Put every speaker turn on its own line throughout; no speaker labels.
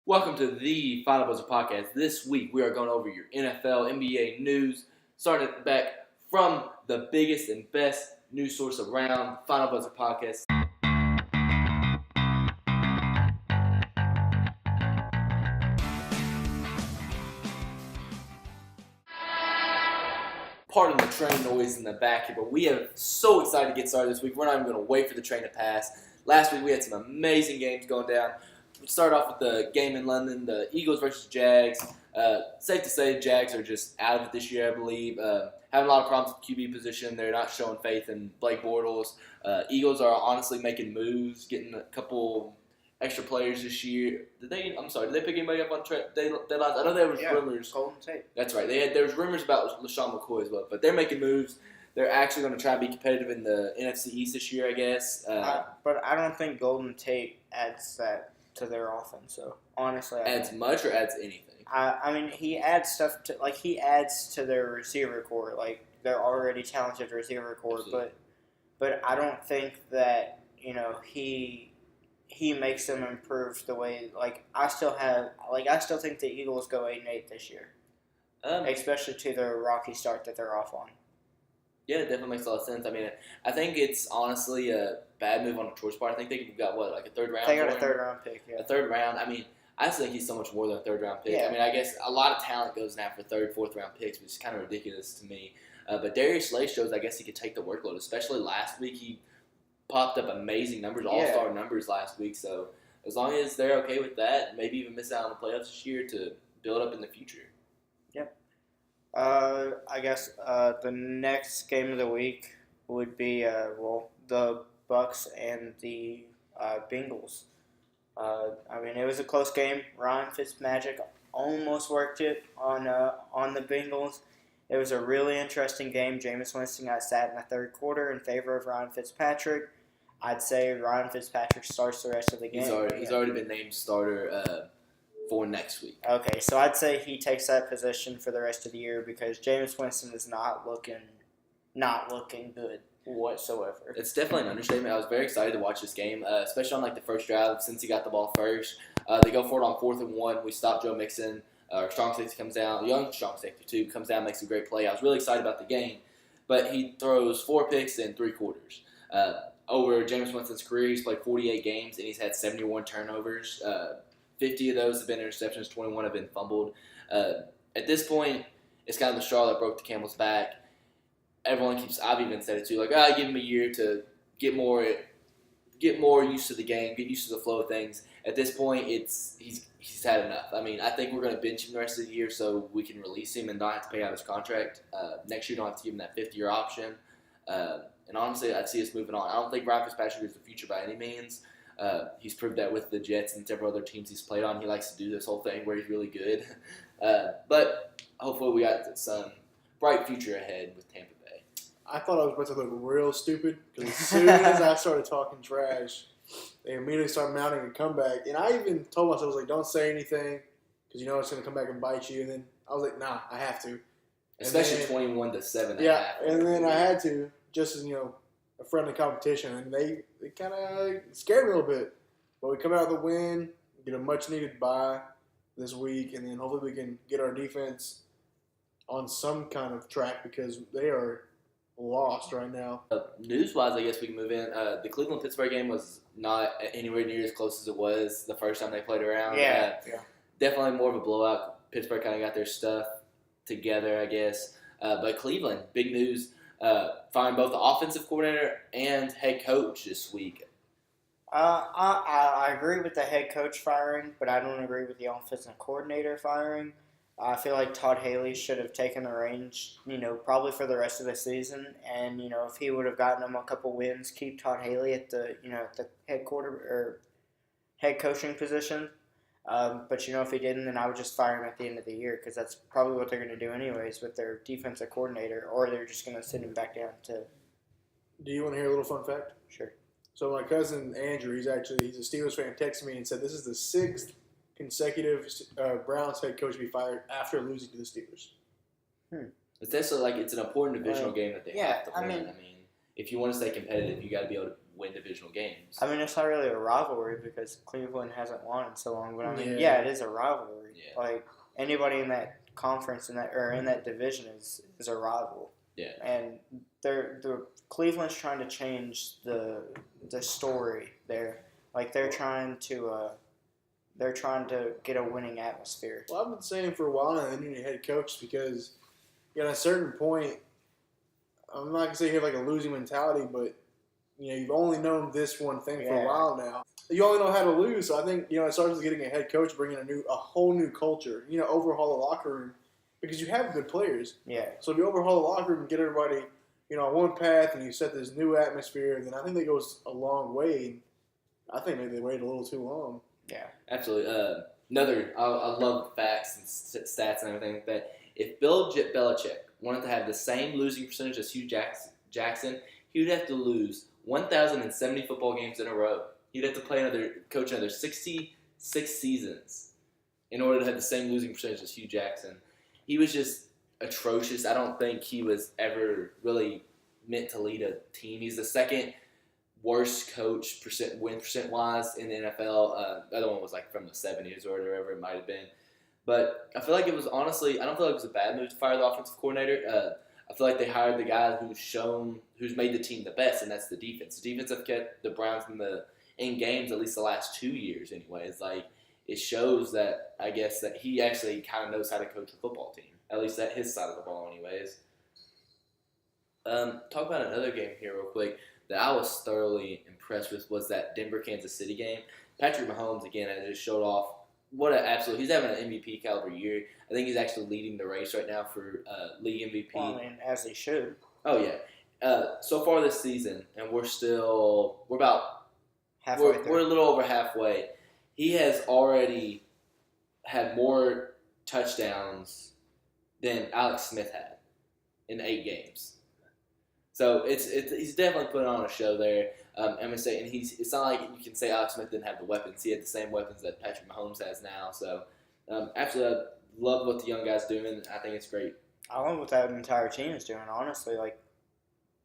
Welcome to the Final Buzzer Podcast. This week we are going over your NFL, NBA news, starting back from the biggest and best news source around, Final Buzzer Podcast. Pardon the train noise in the back here, but we are so excited to get started this week. We're not even going to wait for the train to pass. Last week we had some amazing games going down. We'll start off with the game in London, the Eagles versus Jags. Safe to say Jags are just out of it this year, I believe. Having a lot of problems with QB position. They're not showing faith in Blake Bortles. Eagles are honestly making moves, getting a couple extra players this year. Did they pick anybody up on deadlines? I know there was rumors.
Clinton-Dix.
That's right. There was rumors about LaShawn McCoy as well, but they're making moves. They're actually going to try to be competitive in the NFC East this year, I guess.
But I don't think Golden Tate adds that to their offense. So honestly,
adds much or adds anything.
I mean, he adds stuff he adds to their receiver core, like their already talented receiver core.
Absolutely.
But I don't think that he makes them improve the way. I still think the Eagles go 8-8 this year, especially to their rocky start that they're off on.
Yeah, it definitely makes a lot of sense. I mean, I think it's honestly a bad move on Detroit's part. I think they got a third round?
They got a third-round pick, yeah.
A third round. I mean, I just think he's so much more than a third-round pick.
Yeah.
I mean, I guess a lot of talent goes now for third, fourth-round picks, which is kind of ridiculous to me. But Darius Slay shows, I guess, he could take the workload, especially last week. He popped up amazing numbers, all-star numbers last week. So as long as they're okay with that, maybe even miss out on the playoffs this year to build up in the future.
Yep. I guess the next game of the week would be the Bucks and the Bengals. I mean, it was a close game. Ryan Fitzmagic almost worked it on the Bengals. It was a really interesting game. Jameis Winston got sat in the third quarter in favor of Ryan Fitzpatrick. I'd say Ryan Fitzpatrick starts the rest of the game.
He's already been named starter for next week.
Okay, so I'd say he takes that position for the rest of the year because Jameis Winston is not looking good whatsoever.
It's definitely an understatement. I was very excited to watch this game, especially on the first drive since he got the ball first. They go for it on 4th and 1. We stop Joe Mixon. Our strong safety comes down. Young strong safety too comes down, makes a great play. I was really excited about the game, but he throws 4 picks in 3 quarters. Over Jameis Winston's career, he's played 48 games and he's had 71 turnovers. 50 of those have been interceptions. 21 have been fumbled. At this point, it's kind of the straw that broke the camel's back. I've even said it too, give him a year to get more used to the game, get used to the flow of things. At this point, he's had enough. I mean, I think we're going to bench him the rest of the year so we can release him and not have to pay out his contract. Next year, don't have to give him that 5th-year option. And honestly, I'd see us moving on. I don't think Ryan Fitzpatrick is the future by any means. He's proved that with the Jets and several other teams he's played on. He likes to do this whole thing where he's really good. But hopefully we got some bright future ahead with Tampa Bay.
I thought I was about to look real stupid because as soon as I started talking trash, they immediately started mounting a comeback. And I even told myself, I was like, don't say anything because you know it's going to come back and bite you. And then I was like, nah, I have to.
Especially 21-7.
Yeah, and then I had to, just as, a friendly competition. And they kind of scared me a little bit. But we come out with a win, get a much-needed bye this week, and then hopefully we can get our defense on some kind of track because they are lost right now.
News-wise, I guess we can move in. The Cleveland-Pittsburgh game was not anywhere near as close as it was the first time they played around.
Yeah.
Definitely more of a blowout. Pittsburgh kind of got their stuff together, I guess. But Cleveland, big news, firing both the offensive coordinator and head coach this week.
I agree with the head coach firing, but I don't agree with the offensive coordinator firing. I feel like Todd Haley should have taken the reins, probably for the rest of the season. And, if he would have gotten them a couple wins, keep Todd Haley at the, the head coaching position. But, if he didn't, then I would just fire him at the end of the year because that's probably what they're going to do anyways with their defensive coordinator, or they're just going to send him back down to.
Do you want to hear a little fun fact?
Sure.
So my cousin Andrew, he's a Steelers fan, texted me and said this is the 6th consecutive Browns head coach to be fired after losing to the Steelers.
It's also it's an important divisional game that they have to win.
I mean,
if you want to stay competitive, you got to be able to win divisional games.
I mean, it's not really a rivalry because Cleveland hasn't won in so long. But I mean,
Yeah.
it is a rivalry.
Yeah.
Like anybody in that conference in that division is a rival.
Yeah.
And the Cleveland's trying to change the story there. Like they're trying to get a winning atmosphere.
Well, I've been saying for a while now they need a head coach because at a certain point, I'm not gonna say you have like a losing mentality, but you've only known this one thing for a while now. You only know how to lose, so I think it starts with getting a head coach, bringing a whole new culture. Overhaul the locker room because you have good players.
Yeah.
So if you overhaul the locker room and get everybody on one path, and you set this new atmosphere, then I think that goes a long way. I think maybe they waited a little too long.
Yeah.
Absolutely. I love facts and stats and everything like that. If Bill Belichick wanted to have the same losing percentage as Hugh Jackson, he would have to lose 1,070 football games in a row. He'd have to coach another 66 seasons in order to have the same losing percentage as Hugh Jackson. He was just atrocious. I don't think he was ever really meant to lead a team. He's the second worst coach win percent wise in the NFL. The other one was like from the 70s or whatever it might have been. But I feel like it was honestly, I don't feel like it was a bad move to fire the offensive coordinator. I feel like they hired the guy who's made the team the best, and that's the defense. The defense have kept the Browns in games at least the last 2 years anyways. Like, it shows that, I guess, that he actually kind of knows how to coach a football team, at least at his side of the ball anyways. Talk about another game here real quick that I was thoroughly impressed with was that Denver-Kansas City game. Patrick Mahomes, again, has just showed off he's having an MVP caliber year. I think he's actually leading the race right now for league MVP.
Well, I mean, as he should.
Oh, yeah. So far this season, and we're about
halfway through.
We're a little over halfway. He has already had more touchdowns than Alex Smith had in 8 games. So he's definitely putting on a show there. I'm gonna say, and it's not like you can say Alex Smith didn't have the weapons. He had the same weapons that Patrick Mahomes has now. So, absolutely, I love what the young guy's doing. I think it's great.
I love what that entire team is doing. Honestly, like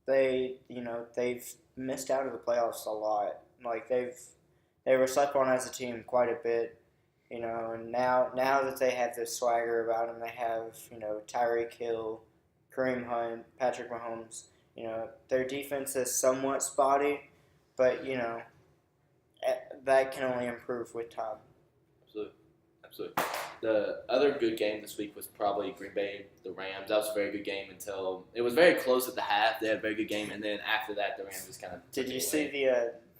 they've missed out of the playoffs a lot. Like they were slept on as a team quite a bit. And now that they have this swagger about them, they have Tyreek Hill, Kareem Hunt, Patrick Mahomes. Their defense is somewhat spotty, but that can only improve with time.
Absolutely. The other good game this week was probably Green Bay, the Rams. That was a very good game until it was very close at the half. They had a very good game, and then after that, the Rams just kind of.
Did you see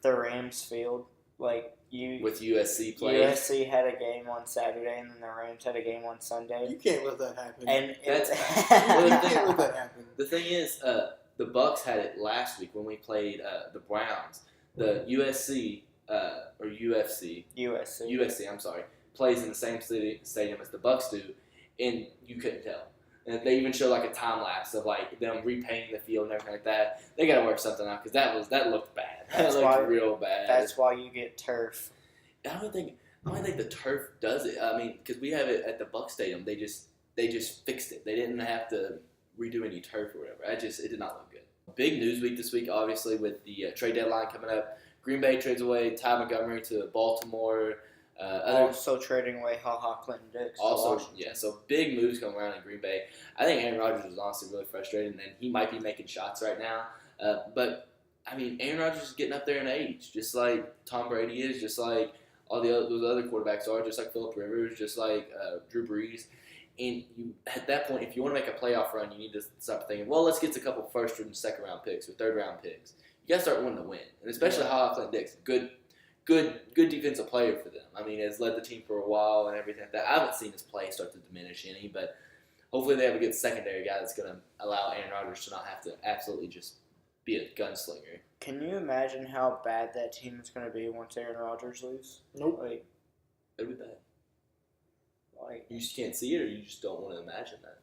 the Rams field? Like
with USC playing.
USC had a game on Saturday, and then the Rams had a game on Sunday.
You can't let that happen.
And
you can't let that happen.
The thing is, the Bucks had it last week when we played the Browns. The USC or UFC. USC. I'm sorry. Plays in the same stadium as the Bucks do, and you couldn't tell. And they even show like a time lapse of like them repainting the field and everything like that. They got to work something out because that looked bad. That looked real bad.
That's why you get turf.
I don't think the turf does it. I mean, because we have it at the Bucks Stadium. They just fixed it. They didn't have to redo any turf or whatever. It did not look good. Big news week this week, obviously, with the trade deadline coming up. Green Bay trades away Ty Montgomery to Baltimore.
Also trading away Clinton-Dix.
Also, yeah, so big moves going around in Green Bay. I think Aaron Rodgers is honestly really frustrated, and he might be making shots right now. But, I mean, Aaron Rodgers is getting up there in age, just like Tom Brady is, just like all those other quarterbacks are, just like Phillip Rivers, just like Drew Brees. And at that point, if you want to make a playoff run, you need to start thinking, well, let's get a couple first and second round picks or third round picks. You got to start wanting to win, and especially Clinton-Dix, good defensive player for them. I mean, has led the team for a while and everything like that. I haven't seen his play start to diminish any, but hopefully they have a good secondary guy that's going to allow Aaron Rodgers to not have to absolutely just be a gunslinger.
Can you imagine how bad that team is going to be once Aaron Rodgers leaves?
Nope.
It'll be bad. You just can't see it, or you just don't want to imagine that?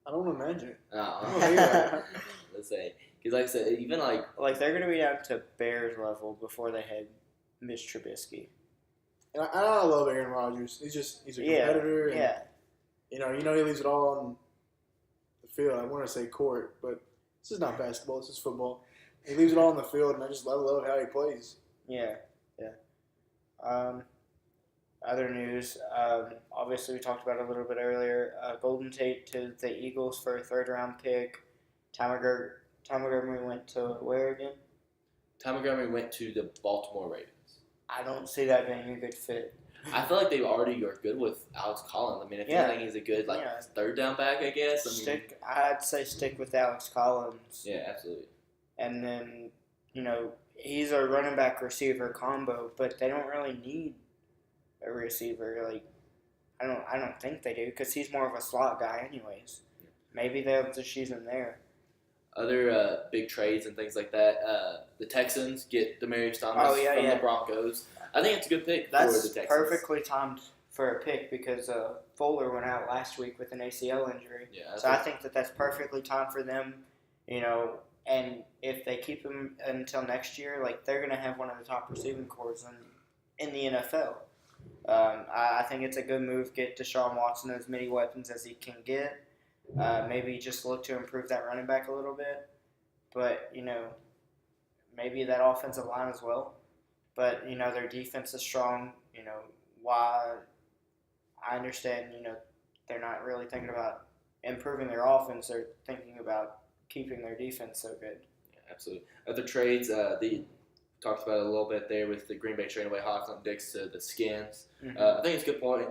I don't want to imagine it.
Let's say. Because like I said, even like
they're going to be down to Bears level before they had Mitch Trubisky.
And I love Aaron Rodgers. He's a competitor.
Yeah.
And, he leaves it all on the field. I want to say court, but this is not basketball. This is football. He leaves it all on the field, and I love how he plays.
Yeah. Other news, obviously we talked about it a little bit earlier. Golden Tate to the Eagles for a third-round pick. Ty Montgomery went to where again?
Ty Montgomery went to the Baltimore Ravens.
I don't see that being a good fit.
I feel like they already are good with Alex Collins. I mean, if you think he's a good third down back, I guess.
I'd say stick with Alex Collins.
Yeah, absolutely.
And then, he's a running back receiver combo, but they don't really need a receiver. Like, I don't think they do, because he's more of a slot guy anyways. Maybe they'll just use him there.
Other big trades and things like that. The Texans get Demaryius Thomas from the Broncos. I think it's a good pick for the Texans.
That's perfectly timed for a pick because Fuller went out last week with an ACL injury.
Yeah,
so I think that's perfectly timed for them. And if they keep him until next year, they're going to have one of the top receiving corps in the NFL. I think it's a good move. Get Deshaun Watson as many weapons as he can get. Maybe just look to improve that running back a little bit. But, maybe that offensive line as well. But, their defense is strong. Why I understand, they're not really thinking about improving their offense. They're thinking about keeping their defense so good.
Yeah, absolutely. Other trades, they talked about it a little bit there with the Green Bay trading away Clinton-Dix to the Skins.
Mm-hmm.
I think it's a good point.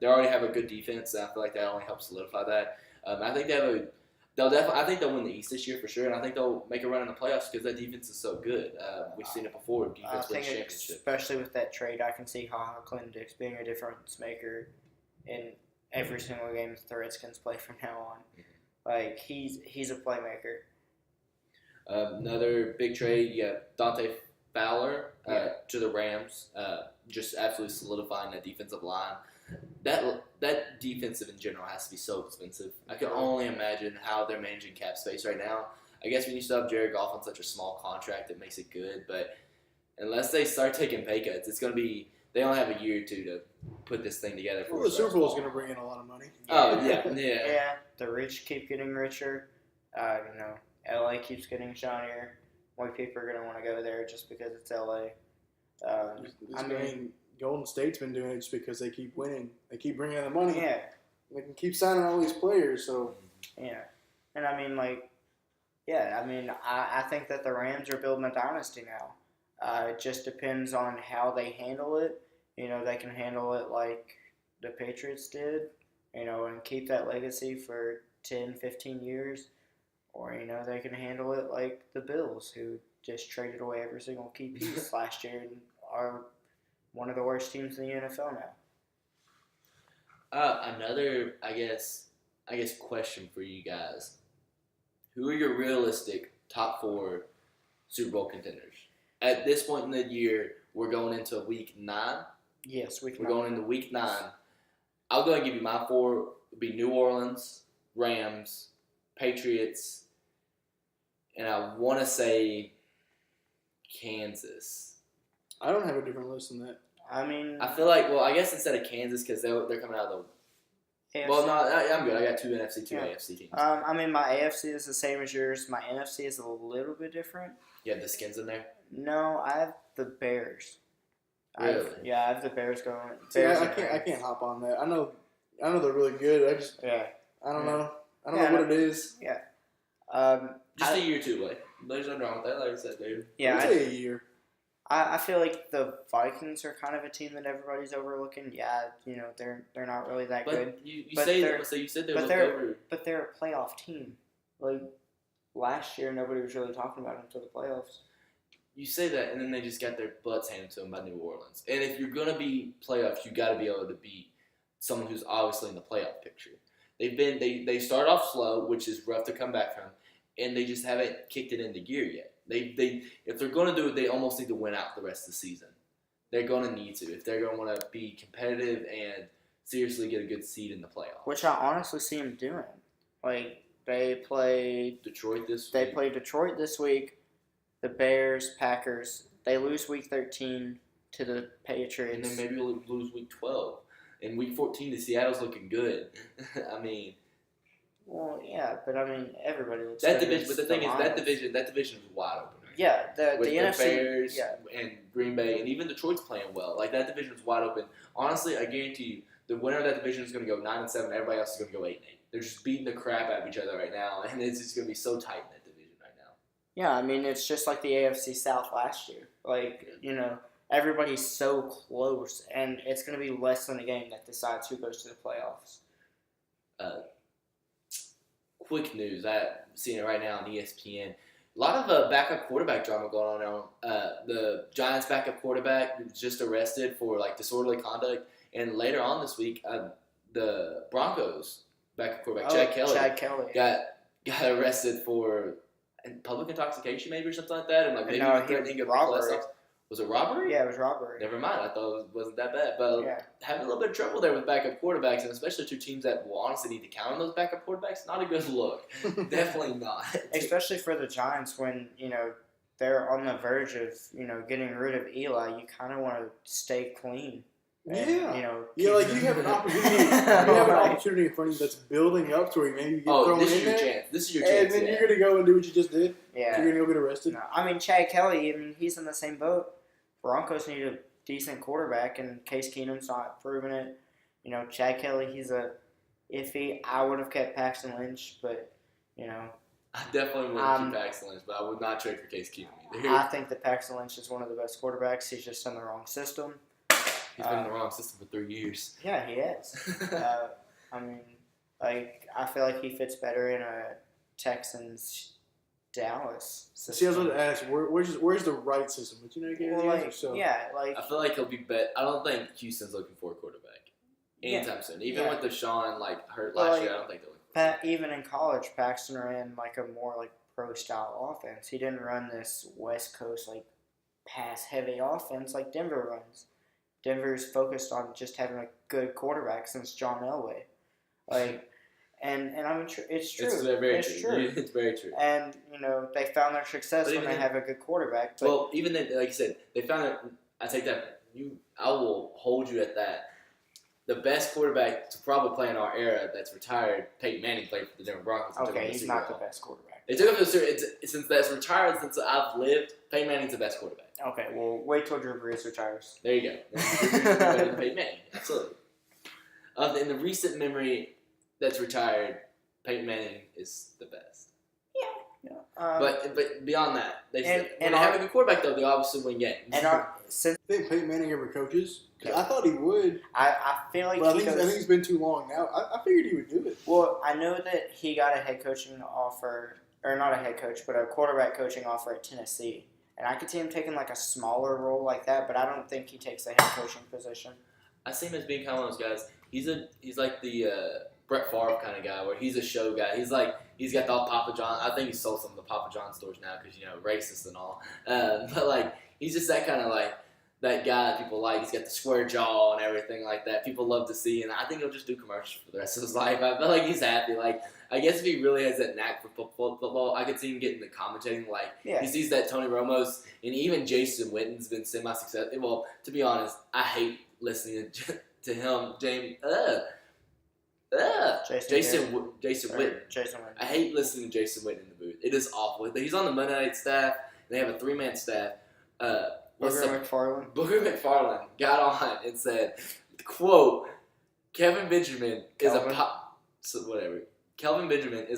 They already have a good defense, and I feel like that only helps solidify that. I think I think they'll win the East this year for sure, and I think they'll make a run in the playoffs because that defense is so good. We've seen it before. Defense wins championship.
Especially with that trade, I can see Clinton-Dix being a difference maker in every single game the Redskins play from now on. Mm-hmm. He's a playmaker.
Another big trade, Dante Fowler to the Rams, just absolutely solidifying that defensive line. That defensive in general has to be so expensive. I can only imagine how they're managing cap space right now. I guess when you still have Jared Goff on such a small contract, it makes it good. But unless they start taking pay cuts, it's going to be – they only have a year or two to put this thing together.
Well, the Super Bowl is going to bring in a lot of money.
Oh, yeah.
Yeah, the rich keep getting richer. LA keeps getting shinier. More people are going to want to go there just because it's LA.
Golden State's been doing it just because they keep winning. They keep bringing in the money.
Yeah.
They can keep signing all these players, so.
Yeah. And I think that the Rams are building a dynasty now. It just depends on how they handle it. They can handle it like the Patriots did, and keep that legacy for 10, 15 years. Or, they can handle it like the Bills, who just traded away every single key piece last year and are one of the worst teams in the NFL now.
Another, I guess, question for you guys. Who are your realistic top 4 Super Bowl contenders? At this point in the year, we're going into week 9.
Yes,
we're going into week 9. I'll go and give you my 4. It would be New Orleans, Rams, Patriots, and I want to say Kansas. I
don't have a different list than that.
I feel like, I guess instead of Kansas, because they're coming out of the AFC. Well, no, I'm good. I got 2 NFC, 2 AFC teams.
My AFC is the same as yours. My NFC is a little bit different.
You have the Skins in there?
No, I have the Bears.
Really?
I have the Bears going.
I can't hop on that. I know they're really good. I don't know. I don't know what it is.
Yeah.
Just a year too, there's nothing wrong with that. Like I said, dude.
Yeah,
I'd say a year.
I feel like the Vikings are kind of a team that everybody's overlooking. Yeah, they're not really that good.
You said they looked over.
But they're a playoff team. Last year, nobody was really talking about them until the playoffs.
You say that, and then they just got their butts handed to them by New Orleans. And if you're gonna be playoffs, you got to be able to beat someone who's obviously in the playoff picture. They start off slow, which is rough to come back from, and they just haven't kicked it into gear yet. If they're going to do it, they almost need to win out the rest of the season. They're going to need to if they're going to want to be competitive and seriously get a good seed in the playoffs.
Which I honestly see them doing. They play
Detroit this week.
They play Detroit this week. The Bears, Packers. They lose week 13 to the Patriots.
And then maybe we'll lose week 12. In week 14, the Seattle's looking good.
Well, yeah, but everybody looks
that
good.
division. But the thing is, that division is wide open
Yeah, the
With the
NFC.
Bears
Yeah,
and Green Bay, and even Detroit's playing well. Like, that division is wide open. Honestly, I guarantee you, the winner of that division is going to go 9-7. Everybody else is going to go 8-8. They're just beating the crap out of each other right now, and it's just going to be so tight in that division right now.
yeah. I mean, it's just like the AFC South last year. Like, everybody's so close, and it's going to be less than a game that decides who goes to the playoffs.
Quick news, I'm seeing it right now on ESPN. A lot of backup quarterback drama going on now. The Giants' backup quarterback was just arrested for disorderly conduct, and later on this week, the Broncos' backup quarterback Chad Kelly got arrested for public intoxication, maybe, or something like that, and maybe threatening
robbery.
Was it robbery?
Yeah, it was robbery.
Never mind. I thought it wasn't that bad. But having a little bit of trouble there with backup quarterbacks, and especially two teams that will honestly need to count on those backup quarterbacks, not a good look. Definitely not.
Especially for the Giants when, they're on the verge of, getting rid of Eli. You kind of want to stay clean. And,
you have an opportunity. You have an opportunity in front of you that's building up to where maybe you get thrown in there.
This is your chance.
And then you're gonna go and do what you just did.
Yeah.
So you're gonna go get arrested.
No, I mean, Chad Kelly. He's in the same boat. Broncos need a decent quarterback, and Case Keenum's not proving it. Chad Kelly, he's a iffy. I would have kept Paxton Lynch, but
I definitely would have kept Paxton Lynch, but I would not trade for Case Keenum either.
I think that Paxton Lynch is one of the best quarterbacks. He's just in the wrong system.
He's been in the wrong system for 3 years.
Yeah, he is. I feel like he fits better in a Texans Dallas system.
See, I was going to ask, where's the right system? But you gave the answer. So.
Yeah,
I feel like he'll be better. I don't think Houston's looking for a quarterback anytime soon. Even with Deshaun hurt last year, I don't think they're looking for
even in college, Paxton ran a more pro-style offense. He didn't run this West Coast pass-heavy offense like Denver runs. Denver's focused on just having a good quarterback since John Elway. And I mean, it's true.
It's very true. It's very true.
And, they found their success when they have a good quarterback.
But even then, like you said, they found it. I take that. I will hold you at that. The best quarterback to probably play in our era that's retired, Peyton Manning, played for the Denver Broncos.
Okay, he's not the best quarterback.
They took him to the Super Bowl. Since that's retired, since I've lived, Peyton Manning's the best quarterback.
Okay, well, wait till Drew Brees retires.
There you go. Drew Brees is better than Peyton Manning. Absolutely. In the recent memory that's retired, Peyton Manning is the best.
Yeah.
But beyond that, when they have a good quarterback, though, they obviously win games.
And
I think Peyton Manning ever coaches? Because I thought he would.
I feel like
I think it's been too long now. I figured he would do it.
Well, I know that he got a head coaching offer, or not a head coach, but a quarterback coaching offer at Tennessee. And I could see him taking a smaller role like that, but I don't think he takes the head coaching position.
I see him as being kind of one of those guys. He's like the Brett Favre kind of guy, where he's a show guy. He's got the Papa John. I think he sold some of the Papa John stores now because racist and all. But he's just that kind of that guy that people like. He's got the square jaw and everything like that. People love to see, and I think he'll just do commercials for the rest of his life. I feel like he's happy. I guess if he really has that knack for football, I could see him getting the commentating. He sees that Tony Romo's and even Jason Witten's been semi-successful. Well, to be honest, I hate listening to him. Jason Witten. I hate listening to Jason Witten in the booth. It is awful. He's on the Monday Night staff. They have a 3-man staff.
Booger
McFarland got on and said, quote, Kelvin Benjamin is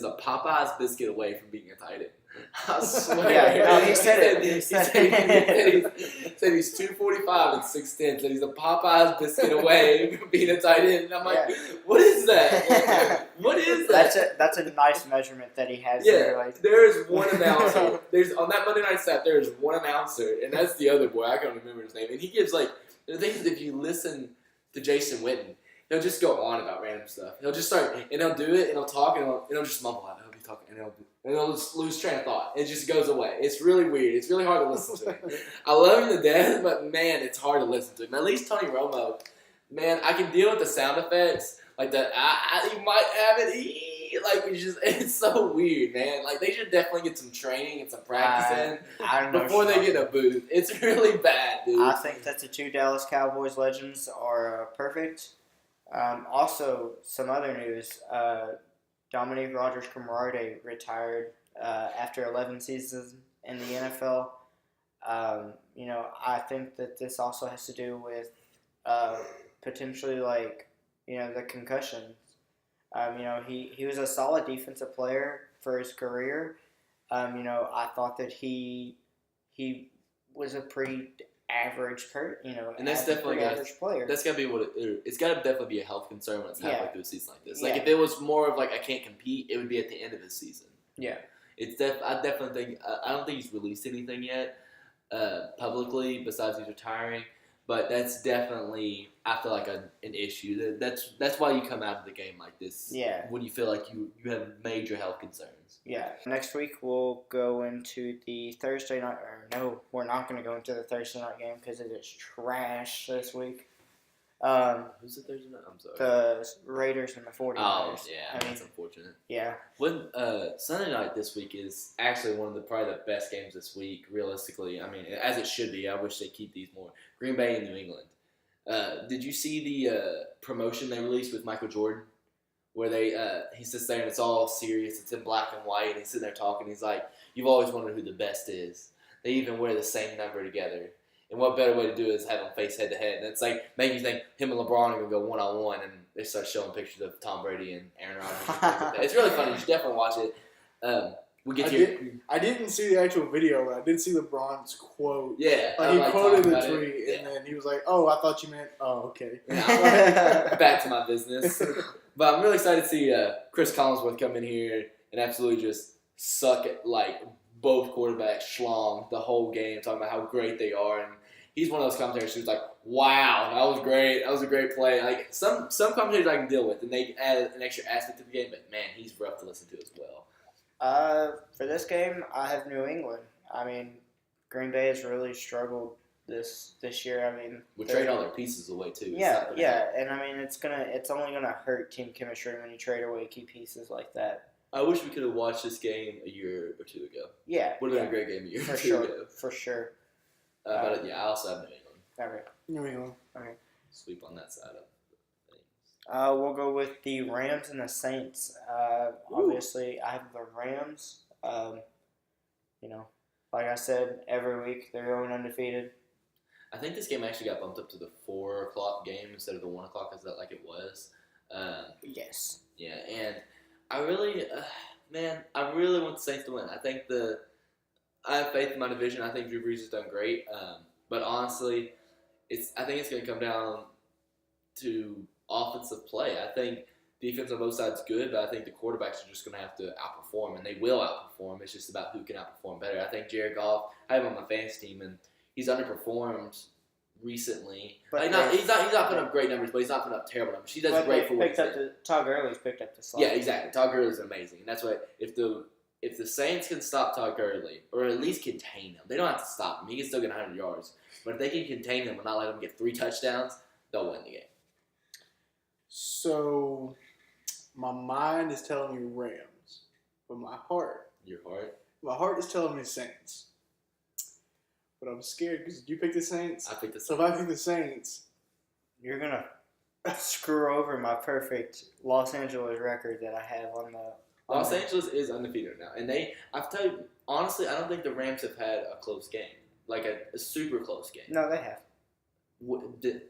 a Popeye's biscuit away from being a tight end. I swear.
Yeah, no, he said it.
He said he's 245 and 6'10". Said he's a Popeye's biscuit away from being a tight end. And I'm like, what is that? What is that?
That's a nice measurement that he has there.
There is one announcer. On that Monday Night staff, there is one announcer, and that's the other boy. I can't remember his name. And he gives the thing is, if you listen to Jason Witten, he'll just go on about random stuff. He'll just start, and he'll do it, and he'll talk, and he'll just mumble out. He'll be talking, and he'll just lose train of thought. It just goes away. It's really weird. It's really hard to listen to him. I love him to death, but man, it's hard to listen to him. At least Tony Romo, man, I can deal with the sound effects, like that. You might have it. It's so weird, man. They should definitely get some training and some practice in before they get in a booth. It's really bad, dude.
I think that the two Dallas Cowboys legends are perfect. Also, some other news. Dominique Rodgers-Cromartie retired after 11 seasons in the NFL. I think that this also has to do with potentially the concussions. He was a solid defensive player for his career. I thought that he was a pretty average
and that's definitely
average player.
That's gotta be it's gotta definitely be a health concern when it's halfway through a season like this. Like
Yeah.
if it was more of I can't compete, it would be at the end of his season.
Yeah.
I definitely think I don't think he's released anything yet publicly besides he's retiring. But that's definitely, I feel like an issue. That's why you come out of the game like this.
Yeah.
When you feel like you have major health concerns.
Yeah. Next week we'll go into the Thursday night. Or no, we're not going to go into the Thursday night game because it is trash this week.
Who's the Thursday night? I'm sorry.
The Raiders and the 49ers.
Oh, yeah. That's unfortunate.
Yeah.
When Sunday night this week is actually one of probably the best games this week, realistically. I mean, as it should be. I wish they keep these more. Green Bay and New England. Did you see the promotion they released with Michael Jordan? Where he sits there and it's all serious. It's in black and white. And he's sitting there talking. He's like, you've always wondered who the best is. They even wear the same number together. And what better way to do it is have them face head to head. And it's making you think him and LeBron are going to go one-on-one. And they start showing pictures of Tom Brady and Aaron Rodgers. It's really funny. You should definitely watch it.
I didn't see the actual video, but I did see LeBron's quote.
Yeah.
He quoted the tweet, and then he was like, "Oh, I thought you meant, oh, okay."
Back to my business. But I'm really excited to see Chris Collinsworth come in here and absolutely just suck at both quarterbacks schlong the whole game, talking about how great they are. And he's one of those commentators who's like, "Wow, that was great. That was a great play." Like some commentators I can deal with, and they add an extra aspect to the game. But man, he's rough to listen to as well.
For this game, I have New England. I mean, Green Bay has really struggled this year. I mean,
we trade all their pieces away too.
Yeah, and I mean, it's only gonna hurt team chemistry when you trade away key pieces like that.
I wish we could have watched this game a year or two ago.
Yeah,
would have been a great game a year or two ago.
For sure.
But I also have New England.
Okay.
New England.
Okay.
Sweep on that side of things.
We'll go with the Rams and the Saints. Obviously, I have the Rams. Like I said, every week they're going undefeated.
I think this game actually got bumped up to the 4 o'clock game instead of the 1 o'clock, as like it was.
Yes.
Yeah, and I really want the Saints to win. I have faith in my division. I think Drew Brees has done great. But honestly, I think it's going to come down to offensive play. I think defense on both sides is good, but I think the quarterbacks are just going to have to outperform, and they will outperform. It's just about who can outperform better. I think Jared Goff, I have him on my fantasy team, and he's underperformed recently.
But
he's not putting up great numbers, but he's not putting up terrible numbers. He does great for what he's in.
Todd Gurley's picked up the slack.
Yeah, exactly. Todd Gurley's amazing, and that's what if the Saints can stop Todd Gurley, or at least contain him, they don't have to stop him. He can still get 100 yards, but if they can contain him and not let him get 3 touchdowns, they'll win the game.
So, my mind is telling me Rams, but my heart is telling me Saints. But I'm scared because you picked the Saints.
I picked the Saints.
So if I pick the Saints,
you're gonna screw over my perfect Los Angeles record that I have on the.
Los Angeles is undefeated now, and I've told you honestly, I don't think the Rams have had a close game, like a super close game.
No, they have.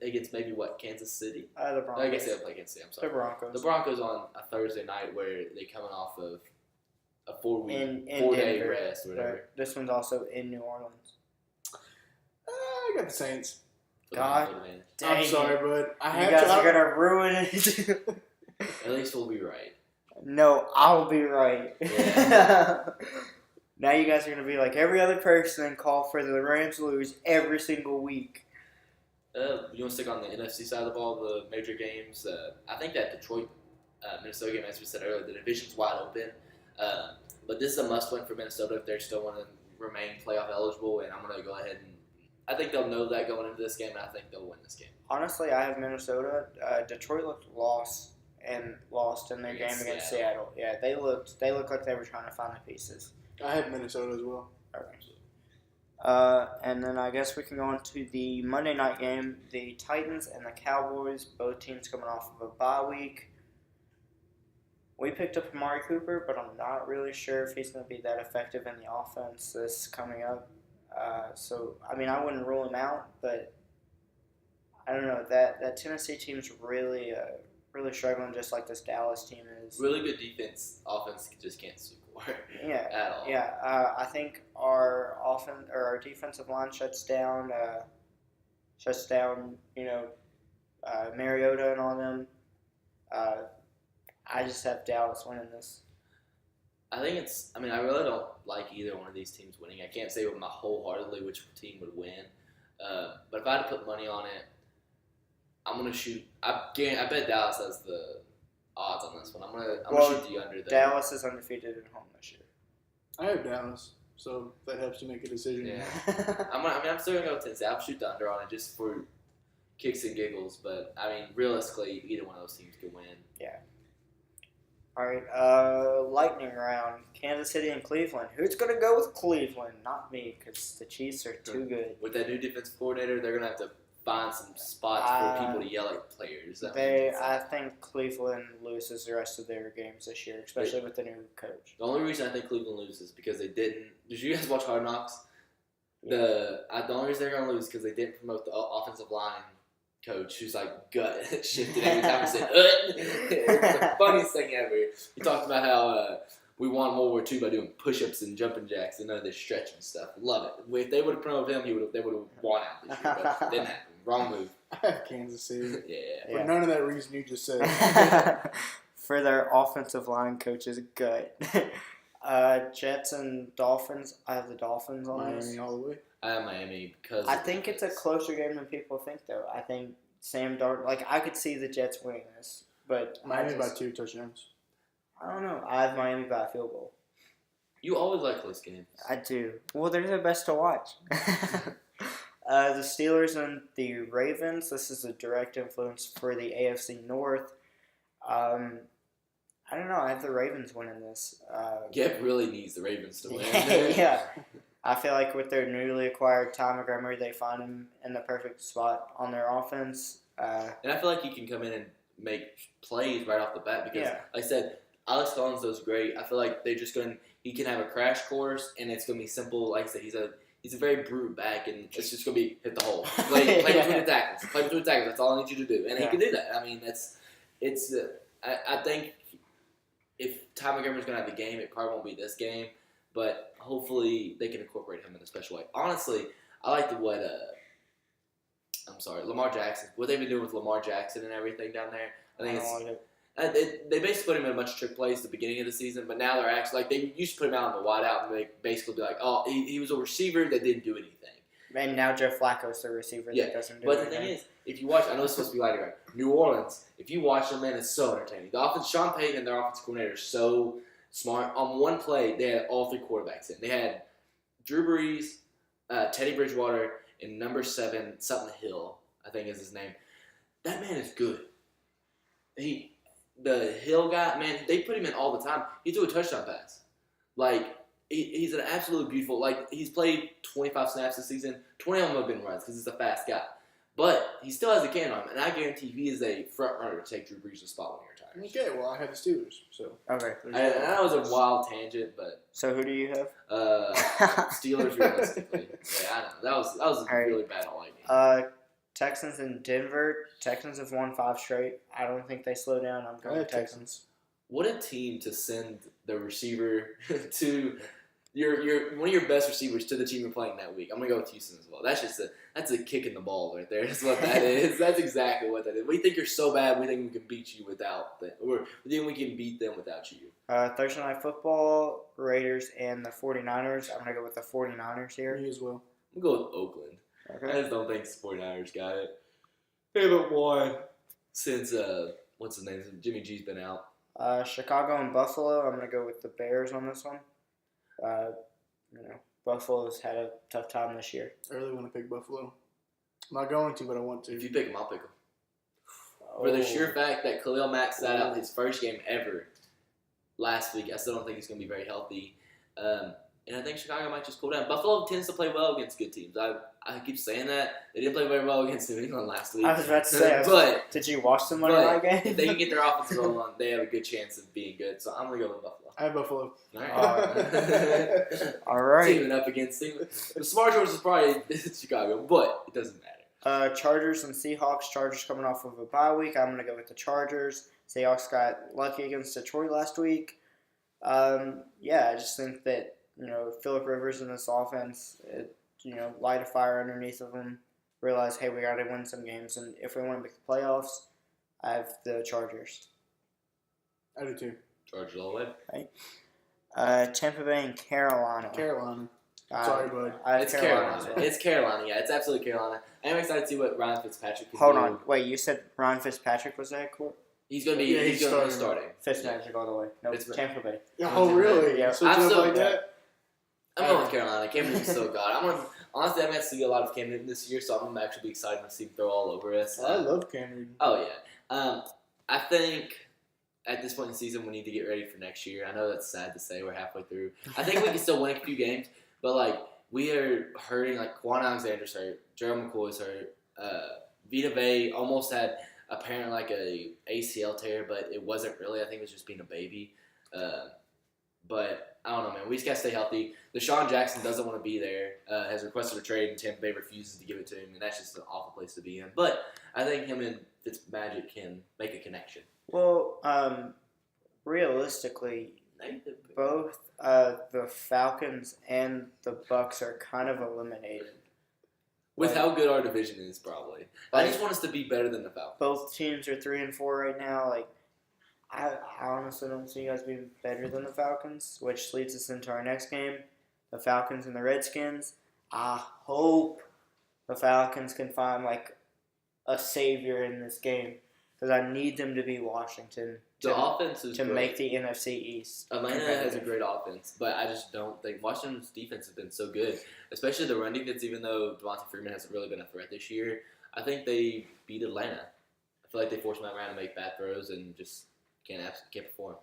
Against maybe Kansas City?
The Broncos.
I guess they play Kansas City. I'm sorry.
The Broncos.
The Broncos on a Thursday night where they're coming off of a 4-day
Denver,
rest or whatever.
This one's also in New Orleans.
I got the Saints.
God dang.
I'm sorry, bud.
You guys are gonna ruin it.
At least we'll be right.
No, I'll be right.
Yeah.
Now you guys are gonna be like every other person and call for the Rams to lose every single week.
You want to stick on the NFC side of the ball, the major games? I think that Detroit, Minnesota game, as we said earlier, the division's wide open. But this is a must-win for Minnesota if they still want to remain playoff eligible. And I'm going to go ahead and I think they'll know that going into this game, and I think they'll win this game.
Honestly, I have Minnesota. Detroit looked lost in their game against Seattle. Yeah, they looked like they were trying to find the pieces.
I have Minnesota as well.
Okay. And then I guess we can go into the Monday night game. The Titans and the Cowboys, both teams coming off of a bye week. We picked up Amari Cooper, but I'm not really sure if he's going to be that effective in the offense this coming up. I wouldn't rule him out, but I don't know. That Tennessee team's really struggling, just like this Dallas team is.
Really good defense, offense just can't score
Yeah,
at all.
yeah. I think our defensive line shuts down. Mariota and all them. I just have Dallas winning this.
I really don't like either one of these teams winning. I can't say with my wholeheartedly which team would win. But if I had to put money on it, I'm gonna shoot. I bet Dallas has the odds on this one. I'm gonna shoot the under.
Dallas is undefeated at home this year.
I have Dallas, so if that helps you make a decision.
Yeah. I'm still gonna go with Tennessee. I'll shoot the under on it just for kicks and giggles. But realistically, either one of those teams could win.
Yeah. All right, lightning round. Kansas City and Cleveland. Who's going to go with Cleveland? Not me, because the Chiefs are too good.
With that new defensive coordinator, they're going to have to find some spots for people to yell at players.
I think Cleveland loses the rest of their games this year, especially with the new coach.
The only reason I think Cleveland loses is because they didn't. Did you guys watch Hard Knocks? The only reason they're going to lose is because they didn't promote the offensive line coach who's like gut shifted every time he said It's the funniest thing ever. He talked about how we won World War II by doing push-ups and jumping jacks and none of this stretching stuff. Love it. If they would have promoted him, they would have won out this year, but didn't happen. Wrong move.
I have Kansas City.
Yeah.
For none of that reason you just said.
For their offensive line coach's gut. Jets and Dolphins. I have the Dolphins on this.
Miami all the way.
I have Miami because
I think it's a closer game than people think, though. I think Sam Darnold, I could see the Jets winning this, but
Miami by 2 touchdowns.
I don't know. I have Miami by a field goal.
You always like close games.
I do. Well, they're the best to watch. The Steelers and the Ravens. This is a direct influence for the AFC North. I don't know. I have the Ravens winning this.
Gep really needs the Ravens to win.
Yeah. I feel like with their newly acquired Ty Montgomery, they find him in the perfect spot on their offense.
And I feel like he can come in and make plays right off the bat because, like I said, Alex Collins does great. I feel like he can have a crash course, and it's going to be simple. Like I said, he's a very brute back, and it's just going to be hit the hole. Play between the tackles. Play between the tackles. That's all I need you to do. And he can do that. I think if Ty Montgomery's going to have the game, it probably won't be this game. But hopefully they can incorporate him in a special way. Honestly, I like Lamar Jackson. What they've been doing with Lamar Jackson and everything down there. I think they basically put him in a bunch of trick plays at the beginning of the season, but now they're actually they used to put him out in the wide out and they basically be like, oh, he was a receiver that didn't do anything.
And now Joe Flacco's the receiver that doesn't do anything.
But the thing is, if you watch, I know it's supposed to be lighting right. New Orleans, if you watch them, man, it's so entertaining. The offense, Sean Payton and their offensive coordinator are so smart. On one play, they had all 3 quarterbacks in. They had Drew Brees, Teddy Bridgewater, and number 7, something Hill, I think is his name. That man is good. The Hill guy, man, they put him in all the time. He threw a touchdown pass. He's an absolute beautiful, he's played 25 snaps this season. 20 of them have been runs because he's a fast guy. But he still has a can on him, and I guarantee he is a front runner to take Drew Brees' spot when he retires.
Okay, well, I have the Steelers, so.
Okay.
I know it was a wild tangent, but.
So who do you have?
Steelers, realistically. Yeah, I know. That was really bad on lightning.
Texans and Denver. Texans have won 5 straight. I don't think they slow down. I'm going Texans.
What a team to send the receiver to one of your best receivers to the team you're playing that week. I'm gonna go with Houston as well. That's a kick in the ball right there. That's what that is. That's exactly what that is. We think you're so bad. We think we can beat you without them, or we think we can beat them without you.
Thursday Night Football, Raiders and the 49ers. I'm gonna go with the 49ers here.
Me as well.
I'm gonna go with Oakland.
Okay.
I just don't think the 49ers got it. They haven't won since what's his name? Jimmy G's been out.
Chicago and Buffalo. I'm gonna go with the Bears on this one. Buffalo's had a tough time this year.
I really want to pick Buffalo. I'm not going to, but I want to.
If you pick them, I'll pick them. For the sheer fact that Khalil Mack sat out his first game ever last week, I still don't think he's going to be very healthy. And I think Chicago might just cool down. Buffalo tends to play well against good teams. I keep saying that. They didn't play very well against New England last week.
I was about to say,
but
did you watch the Monday night game?
if they can get their offensive roll on, they have a good chance of being good. So I'm going to go with Buffalo.
I have Buffalo.
All right.
All right.
Teaming up against the smart choice is probably Chicago, but it doesn't matter.
Chargers and Seahawks. Chargers coming off of a bye week. I'm going to go with the Chargers. Seahawks got lucky against Detroit last week. I just think that, Phillip Rivers in this offense, light a fire underneath of them, realize, hey, we got to win some games, and if we want to make the playoffs, I have the Chargers.
I do too.
Chargers all the way.
Right. Tampa Bay and Carolina.
Carolina. Sorry, bud.
It's Carolina. It's Carolina. Yeah, it's absolutely Carolina. I am excited to see what Ryan Fitzpatrick can do.
Hold on. Wait, you said Ryan Fitzpatrick was that court?
He's going to be he's going to be starting.
Fitzmagic all the way. No, it's Tampa Bay.
Oh, really?
Yeah.
So I'm like that?
I'm going with Carolina. Cam Newton's still God. Honestly, I'm going to see a lot of Cam Newton this year, so I'm going to actually be excited to see him throw all over us.
I love Cam Newton.
Oh, yeah. I think at this point in the season, we need to get ready for next year. I know that's sad to say. We're halfway through. I think we can still win a few games, but, we are hurting. Quan Alexander's hurt. Gerald McCoy's hurt. Vita Vea almost had apparently a ACL tear, but it wasn't really. I think it was just being a baby. But I don't know, man. We just got to stay healthy. Deshaun Jackson doesn't want to be there. Has requested a trade, and Tampa Bay refuses to give it to him, and that's just an awful place to be in. But I think him and Fitzmagic can make a connection.
Well, realistically, both the Falcons and the Bucks are kind of eliminated.
With how good our division is, probably. I just want us to be better than the Falcons.
Both teams are 3-4 right now. I honestly don't see you guys being better than the Falcons, which leads us into our next game, the Falcons and the Redskins. I hope the Falcons can find a savior in this game because I need them to be Washington
The offense is
to
great.
make the NFC East.
Atlanta has a great offense, but I just don't think Washington's defense has been so good, especially the run defense. Even though Devontae Freeman hasn't really been a threat this year, I think they beat Atlanta. I feel like they forced Matt Ryan to make bad throws and just can't perform.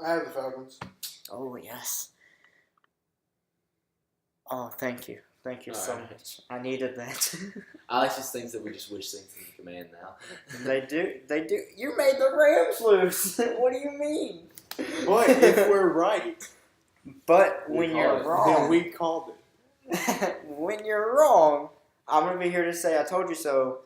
I have the Falcons.
Oh, yes. Oh, thank you. Thank you
All
so
right.
much. I needed that.
Alex just thinks that we just wish things into command now.
They do. You made the Rams lose. What do you mean?
But if we're right,
But
We
when
called
you're
it.
then
wrong,
we called it.
when you're wrong, I'm going to be here to say I told you so.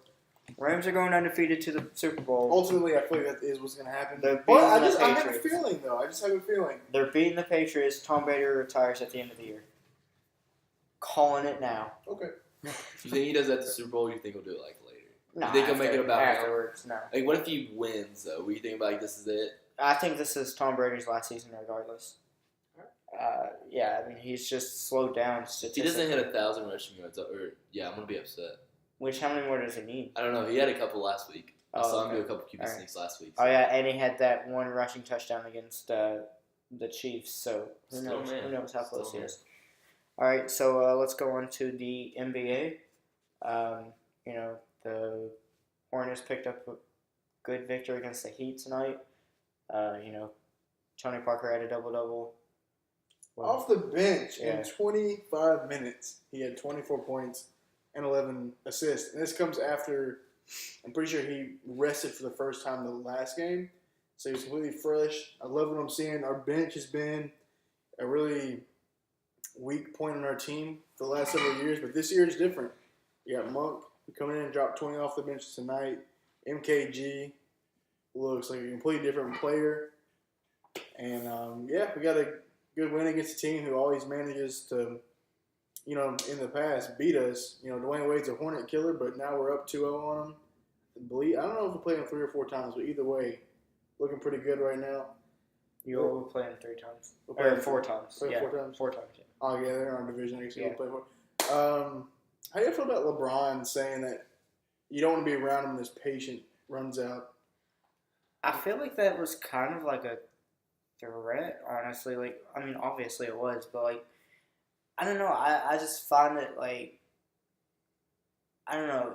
Rams are going undefeated to the Super Bowl.
Ultimately, I feel like that is what's going to happen.
They're
But I
beating the
have a
Patriots.
feeling, though. I just have a feeling.
They're beating the Patriots. Tom Brady retires at the end of the year. Calling it now.
Okay.
You think he does that at the Super Bowl? Or you think he'll do it later?
No,
You think he'll make it about now?
afterwards? No.
What if he wins though? What do you think about this is it?
I think this is Tom Brady's last season, regardless. I mean, he's just slowed down.
If he doesn't hit 1,000 rushing yards, I'm gonna be upset.
Which, how many more does he need?
I don't know. He had a couple last week. I saw him
okay.
do a couple QB
All right.
sneaks last week.
Oh, yeah, and he had that one rushing touchdown against the Chiefs, so who
Still,
knows?
man.
Who knows how close
Still,
he is. All right, so let's go on to the NBA. The Hornets picked up a good victory against the Heat tonight. Tony Parker had a double-double.
Off the bench
Yeah.
in 25 minutes, he had 24 points and 11 assists. And this comes after, I'm pretty sure he rested for the first time the last game. So he's completely fresh. I love what I'm seeing. Our bench has been a really weak point in our team for the last several years, but this year is different. You got Monk coming in and dropped 20 off the bench tonight. MKG looks like a completely different player. And, we got a good win against a team who always manages to, in the past, beat us. Dwayne Wade's a Hornet killer, but now we're up 2-0 on him. I don't know if we played him 3 or 4 times, but either way, looking pretty good right now.
You will play him 3 times.
We'll
Or
play
4 times.
play
Yeah,
4 times?
4 times, yeah.
Oh, yeah, they're in our division. Actually,
Yeah.
we'll play for. How do you feel about LeBron saying that you don't want to be around him when this patient runs out?
I feel like that was kind of like a threat, honestly. Obviously it was, but, I don't know. I just find it, I don't know,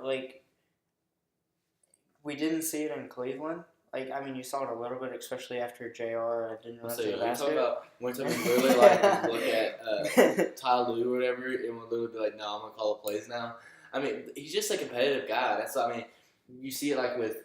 we didn't see it in Cleveland. Like, I mean, you saw it a little bit, especially after JR didn't run to the
We're
basket.
talking about one time we literally like look at Ty Lue or whatever, and we'll literally be like, "No, I'm gonna call the plays now." I mean, he's just a competitive guy. That's I mean, you see it like with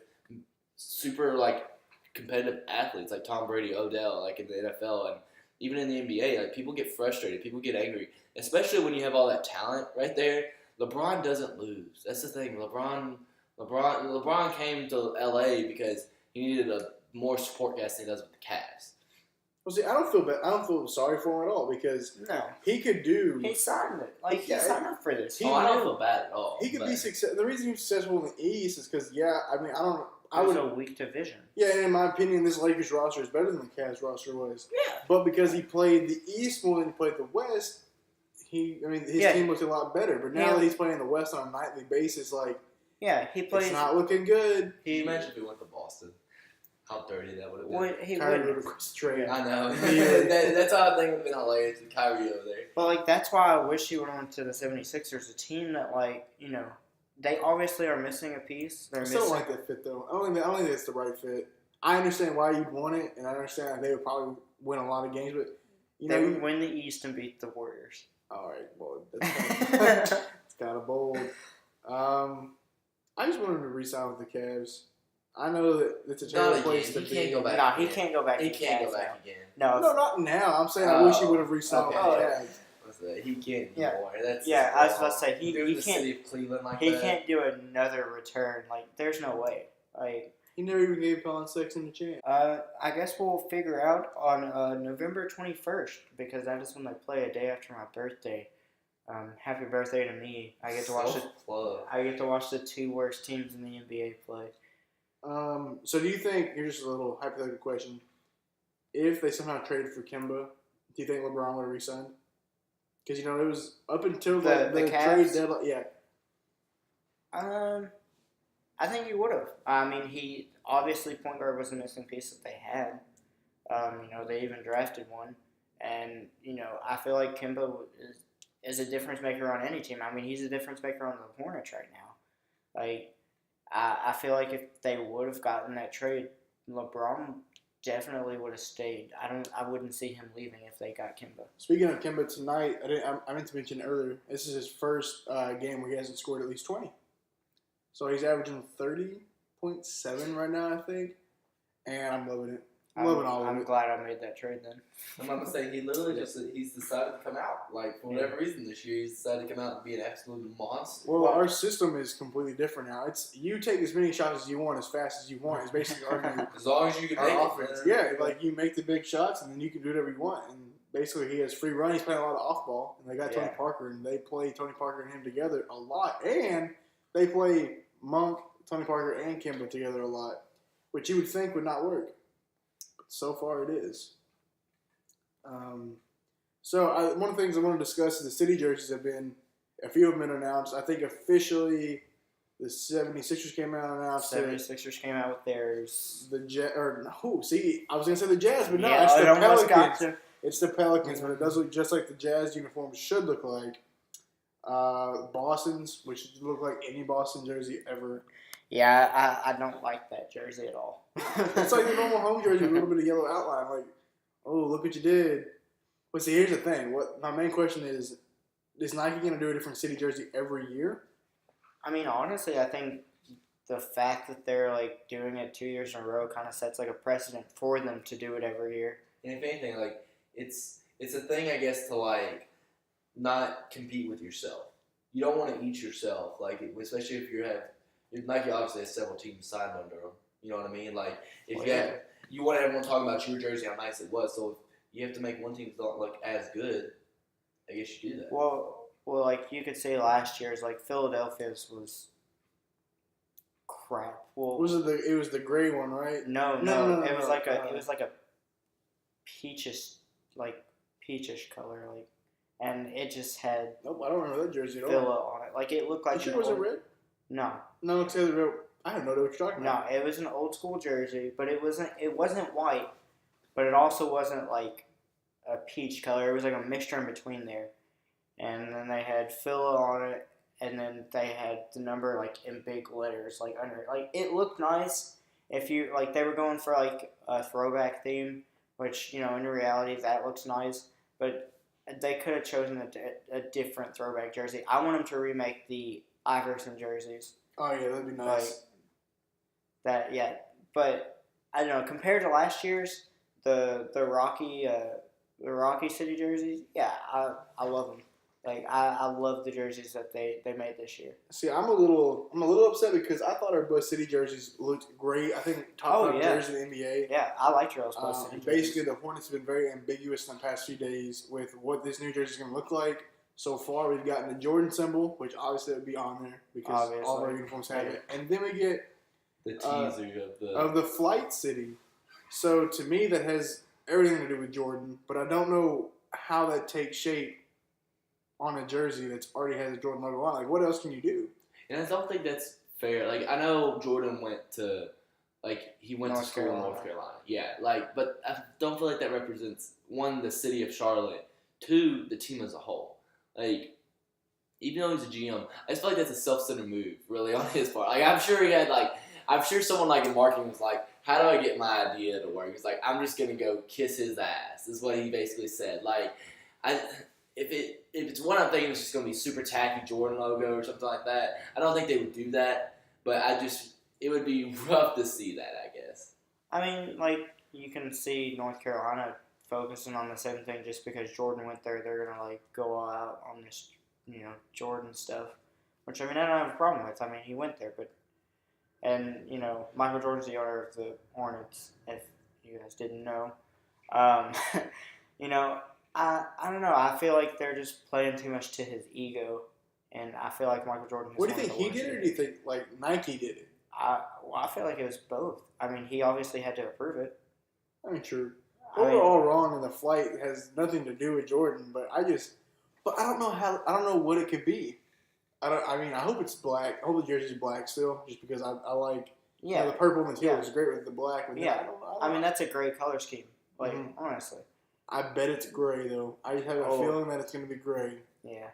super like competitive athletes like Tom Brady, Odell, like in the NFL, and even in the NBA. Like people get frustrated, people get angry, especially when you have all that talent right there. LeBron doesn't lose. That's the thing. LeBron came to LA because he needed a more support cast than he does with the Cavs.
Well, see, I don't feel bad. I don't feel sorry for him at all because
No.
he could do.
He signed it. Like, he signed up for this.
I don't feel bad at all.
He could be successful. The reason he's successful in the East is because, I
It was
would.
a weak division.
Yeah, and in my opinion, this Lakers roster is better than the Cavs roster was.
Yeah.
But because he played the East more than he played the West, his team looked a lot better. But now that he's playing the West on a nightly basis,
Yeah, he plays.
it's not looking good.
Can you imagine if he went to Boston? How dirty that would have been.
Well, he
Kyrie
wouldn't.
would have trade.
I know.
Yeah.
That's how I think it would have been hilarious with Kyrie over there.
But, like, that's why I wish he would have went to the 76ers, a team that, like, they obviously are missing a piece. They're
I still
missing.
don't like that fit, though. I don't think it's the right fit. I understand why you'd want it, and I understand they would probably win a lot of games, but,
They would win the East and beat the Warriors.
All right, well, that's kind of bold. I just want him to re-sign with the Cavs. I know that it's a terrible place to
He
be.
can't go back.
No, he can't go back.
He
to the
can't
Cavs
go back again.
now.
No, not now. I'm saying I wish he would have re-signed with the
okay.
Cavs.
He can't
Yeah.
anymore. That's
Yeah, I was about to say he
the
can't.
city of Cleveland like
He
that.
can't do another return. Like, there's no way. Like,
He never even gave Colin Sexton a chance.
I guess we'll figure out on November 21st because that is when they play a day after my birthday. Happy birthday to me! I get to watch it.
Close.
I get to watch the two worst teams in the NBA play.
So do you think, here's just a little hypothetical question, if they somehow traded for Kemba, do you think LeBron would have re-signed? Because, it was up until the trade
Cavs?
deadline. Yeah.
I think he would have. I mean, he obviously point guard was the missing piece that they had. They even drafted one, and I feel like Kemba is a difference maker on any team. I mean, he's a difference maker on the Hornets right now. Like, I feel like if they would have gotten that trade, LeBron definitely would have stayed. I wouldn't see him leaving if they got Kemba.
Speaking of Kemba tonight, I meant to mention earlier, this is his first game where he hasn't scored at least 20. So he's averaging 30.7 right now, I think. And I'm loving it. I'm loving all of it.
I'm glad I made that trade then.
I'm going to say he's decided to come out. Like, for whatever reason this year, he's decided to come out and be an absolute monster.
Well, our system is completely different now. It's you take as many shots as you want, as fast as you want. It's basically our
As long as you can make
our offense.
it.
Yeah, like you make the big shots and then you can do whatever you want. And basically he has free run. He's playing a lot of off ball. And they got Tony Parker, and they play Tony Parker and him together a lot. And they play Monk, Tony Parker, and Kemba together a lot, which you would think would not work. So far, it is. One of the things I want to discuss is the city jerseys have been, a few of them been announced. I think officially the 76ers came out and announced it.
76ers came out with theirs.
I was going to say the Jazz, but no,
Yeah,
it's
it
the
almost got
Pelicans.
to.
It's the Pelicans, but it does look just like the Jazz uniforms should look like. Boston's, which look like any Boston jersey ever.
Yeah, I don't like that jersey at all.
It's like the normal home jersey with a little bit of yellow outline. Like, oh, look what you did. But see, here's the thing. What my main question is Nike going to do a different city jersey every year?
I mean, honestly, I think the fact that they're, like, doing it 2 years in a row kind of sets, like, a precedent for them to do it every year.
And if anything, like, it's a thing, I guess, to, like, not compete with yourself. You don't want to eat yourself, like, especially if Nike obviously has several teams signed under them. You know what I mean? Like, you want everyone talking about your jersey, how nice it was. So if you have to make one team that don't look as good, I guess you do that.
Well, like you could say last year's, like Philadelphia's was crap. Well,
It was the gray one, right?
No. It was like a peachish color, like, and it just had
Nope, I don't remember that jersey at all.
Villa on it. Like, it looked like
You sure it wasn't red?
No.
No, it's the other red. I have no idea what you're talking about.
No, it was an old school jersey, but it wasn't white, but it also wasn't like a peach color. It was like a mixture in between there. And then they had Phila on it, and then they had the number like in big letters like under it. Like, it looked nice, if you like, they were going for like a throwback theme, which in reality that looks nice, but they could have chosen a different throwback jersey. I want them to remake the Iverson jerseys.
Oh yeah, that'd be nice.
But I don't know. Compared to last year's, the Rocky City jerseys, I love them. Like I love the jerseys that they made this year.
See, I'm a little upset because I thought our Bus City jerseys looked great. I think top 5 jersey in the NBA.
Yeah, I like Charles Bus City.
Basically, the Hornets have been very ambiguous in the past few days with what this new jersey is going to look like. So far, we've gotten the Jordan symbol, which obviously would be on there because all of our uniforms have it, and then we get
the teaser
of the Flight City. So to me, that has everything to do with Jordan, but I don't know how that takes shape on a jersey that's already has a Jordan logo on. Like, what else can you do?
And I don't think that's fair. Like, I know Jordan went to school in North Carolina. Yeah, but I don't feel like that represents, 1, the city of Charlotte, 2, the team as a whole. Like, even though he's a GM, I just feel like that's a self-centered move, really, on his part. Like, I'm sure someone like in marketing was like, how do I get my idea to work? He's like, I'm just going to go kiss his ass, is what he basically said. Like, if it's one I'm thinking it's just going to be super tacky Jordan logo or something like that, I don't think they would do that, but it would be rough to see that, I guess.
I mean, like, you can see North Carolina focusing on the same thing just because Jordan went there. They're going to, like, go all out on this, Jordan stuff, which, I mean, I don't have a problem with. I mean, he went there, and, Michael Jordan's the owner of the Hornets, if you guys didn't know. I don't know. I feel like they're just playing too much to his ego, and I feel like Michael Jordan.
What do you think he did, or do you think like Nike did it?
I feel like it was both. I mean, he obviously had to approve it.
I mean, true. We're all wrong, and the flight has nothing to do with Jordan. But I don't know how. I don't know what it could be. I hope it's black. I hope the jersey's black still, just because I like. Yeah. The purple and the teal is great with the black. With
I mean, that's a great color scheme. Like, honestly.
I bet it's gray, though. I just have a feeling that it's going to be gray.
Yeah.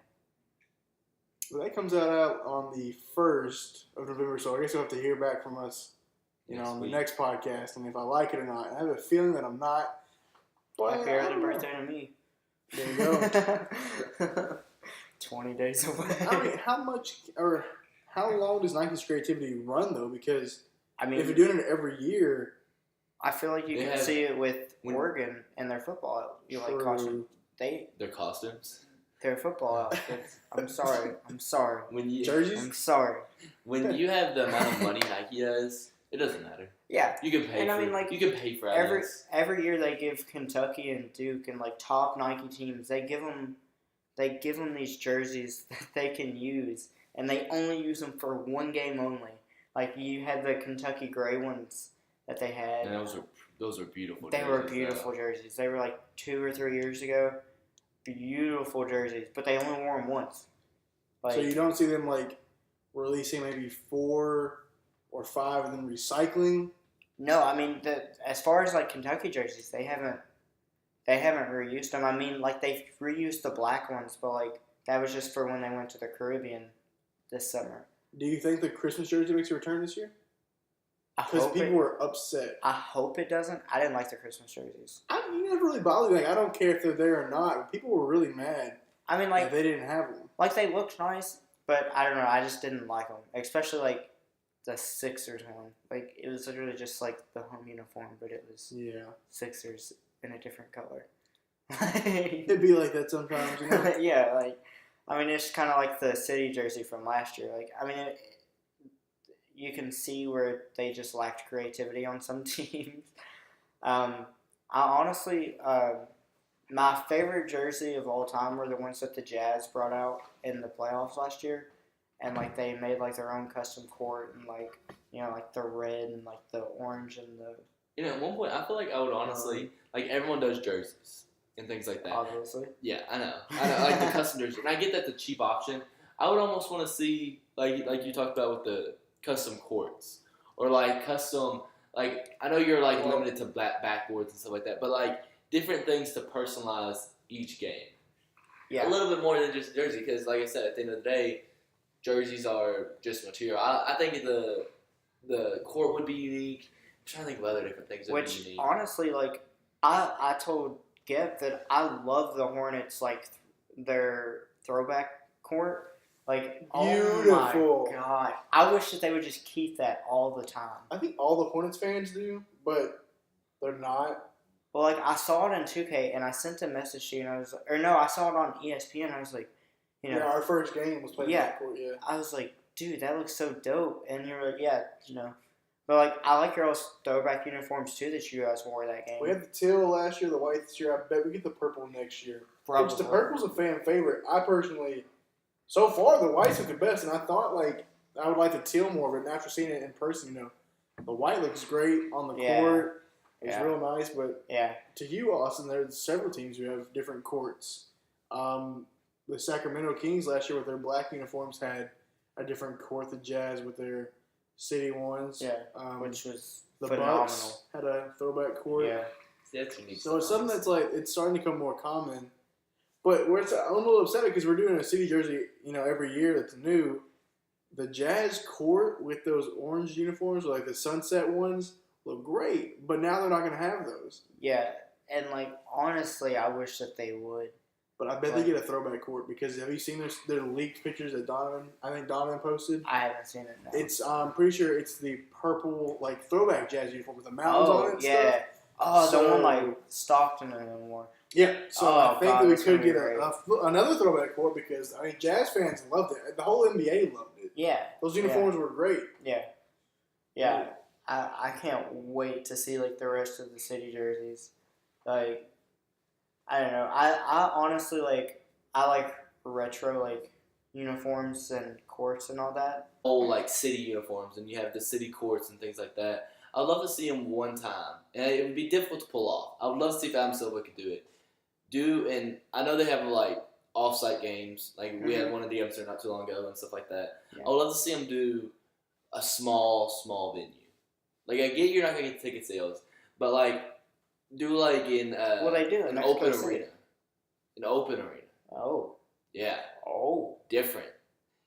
But that comes out on the 1st of November, so I guess you'll have to hear back from us, on the next podcast, and if I like it or not. I have a feeling that I'm not. But
happy early birthday to me.
There you go.
20 days away.
I mean, how long does Nike's creativity run, though? Because, if you're doing it every year...
I feel like you can see it with Oregon and their football costumes.
Their costumes?
Their football outfits. I'm sorry.
Jerseys?
I'm sorry.
When you have the amount of money Nike does, it doesn't matter.
Yeah.
You can pay you can pay for
every year they give Kentucky and Duke and like top Nike teams, they give them these jerseys that they can use, and they only use them for one game only. Like you had the Kentucky gray ones that they had.
And those are beautiful.
They were beautiful jerseys. They were like 2 or 3 years ago. Beautiful jerseys, but they only wore them once.
So you don't see them like releasing maybe 4 or 5 and then recycling?
No, I mean as far as like Kentucky jerseys, they haven't reused them. I mean, like they've reused the black ones, but like that was just for when they went to the Caribbean this summer.
Do you think the Christmas jersey makes a return this year? Because people were upset.
I hope it doesn't. I didn't like the Christmas jerseys.
You never really bothered me. Like, I don't care if they're there or not. But people were really mad.
I mean, like
that they didn't have them.
Like they looked nice, but I don't know. I just didn't like them, especially like the Sixers one. Like it was literally just like the home uniform, but it was Sixers in a different color.
It'd be like that sometimes, you know?
Yeah, like I mean, it's kind of like the City jersey from last year. Like I mean. You can see where they just lacked creativity on some teams. I honestly, my favorite jersey of all time were the ones that the Jazz brought out in the playoffs last year, and like they made like their own custom court and like like the red and like the orange and the.
At one point I feel like I would honestly like everyone does jerseys and things like that.
Obviously.
Yeah, I know like the custom jersey, and I get that the cheap option. I would almost want to see like you talked about with the custom courts or like custom I know you're like limited to backboards and stuff like that, but like different things to personalize each game.
Yeah,
a little bit more than just jersey, because like I said, at the end of the day, jerseys are just material. I think the court would be unique. trying to think of other different things that would be
Which
unique.
honestly, like I told Gip that I love the Hornets, like their throwback court. Like,
Beautiful.
oh my god, I wish that they would just keep that all the time.
I think all the Hornets fans do, but they're not.
Well, like I saw it in 2K, and I sent a message to you, and I was, or no, I saw it on ESPN. I was like, you know,
Yeah, our first game was played in that court, yeah.
I was like, dude, that looks so dope. And you were like, yeah, you know. But, like, I like your all's throwback uniforms, too, that you guys wore that game.
We had the teal last year, the white this year. I bet we get the purple next year.
Probably.
Which the purple's a fan favorite. I personally, so far, the whites look the best, and I thought, like, I would like the teal more, but after seeing it in person, you know, the white looks great on the court. It's real nice, but to you, Austin, there's several teams who have different courts. The Sacramento Kings last year with their black uniforms had a different court. The Jazz with their city ones.
Yeah, which was
the
phenomenal.
Bucks had a throwback court.
Yeah.
That's unique.
So it's something that's like it's starting to become more common. But I'm a little upset because we're doing a city jersey, you know, every year that's new. The Jazz court with those orange uniforms, like the sunset ones, look great. But now they're not going to have those.
Yeah, and like honestly, I wish that they would.
But I bet they get a throwback court because have you seen their leaked pictures that Donovan posted?
I haven't seen it. No.
It's I'm pretty sure it's the purple like throwback Jazz uniform with the mountains on it. And stuff.
Oh,
So-
the one like Stockton and more.
Yeah, so
Oh,
I think
God,
that we
that's
could
gonna be
get another throwback court because I mean Jazz fans loved it. The whole NBA loved it.
Yeah.
Those uniforms were great.
Yeah. I can't wait to see like the rest of the city jerseys. Like, I don't know. I honestly I like retro like uniforms and courts and all that.
Whole like city uniforms, and you have the city courts and things like that. I'd love to see them one time, and it would be difficult to pull off. I would love to see if Adam Silva could do it. And I know they have like off-site games, like we had one in the Amsterdam not too long ago and stuff like that.
Yeah.
I would love to see them do a small venue. Like I get you're not gonna get ticket sales, but like do like in
What they do in
an open
Mexico City.
arena, an open arena.
Oh.
Yeah,
Oh.
different.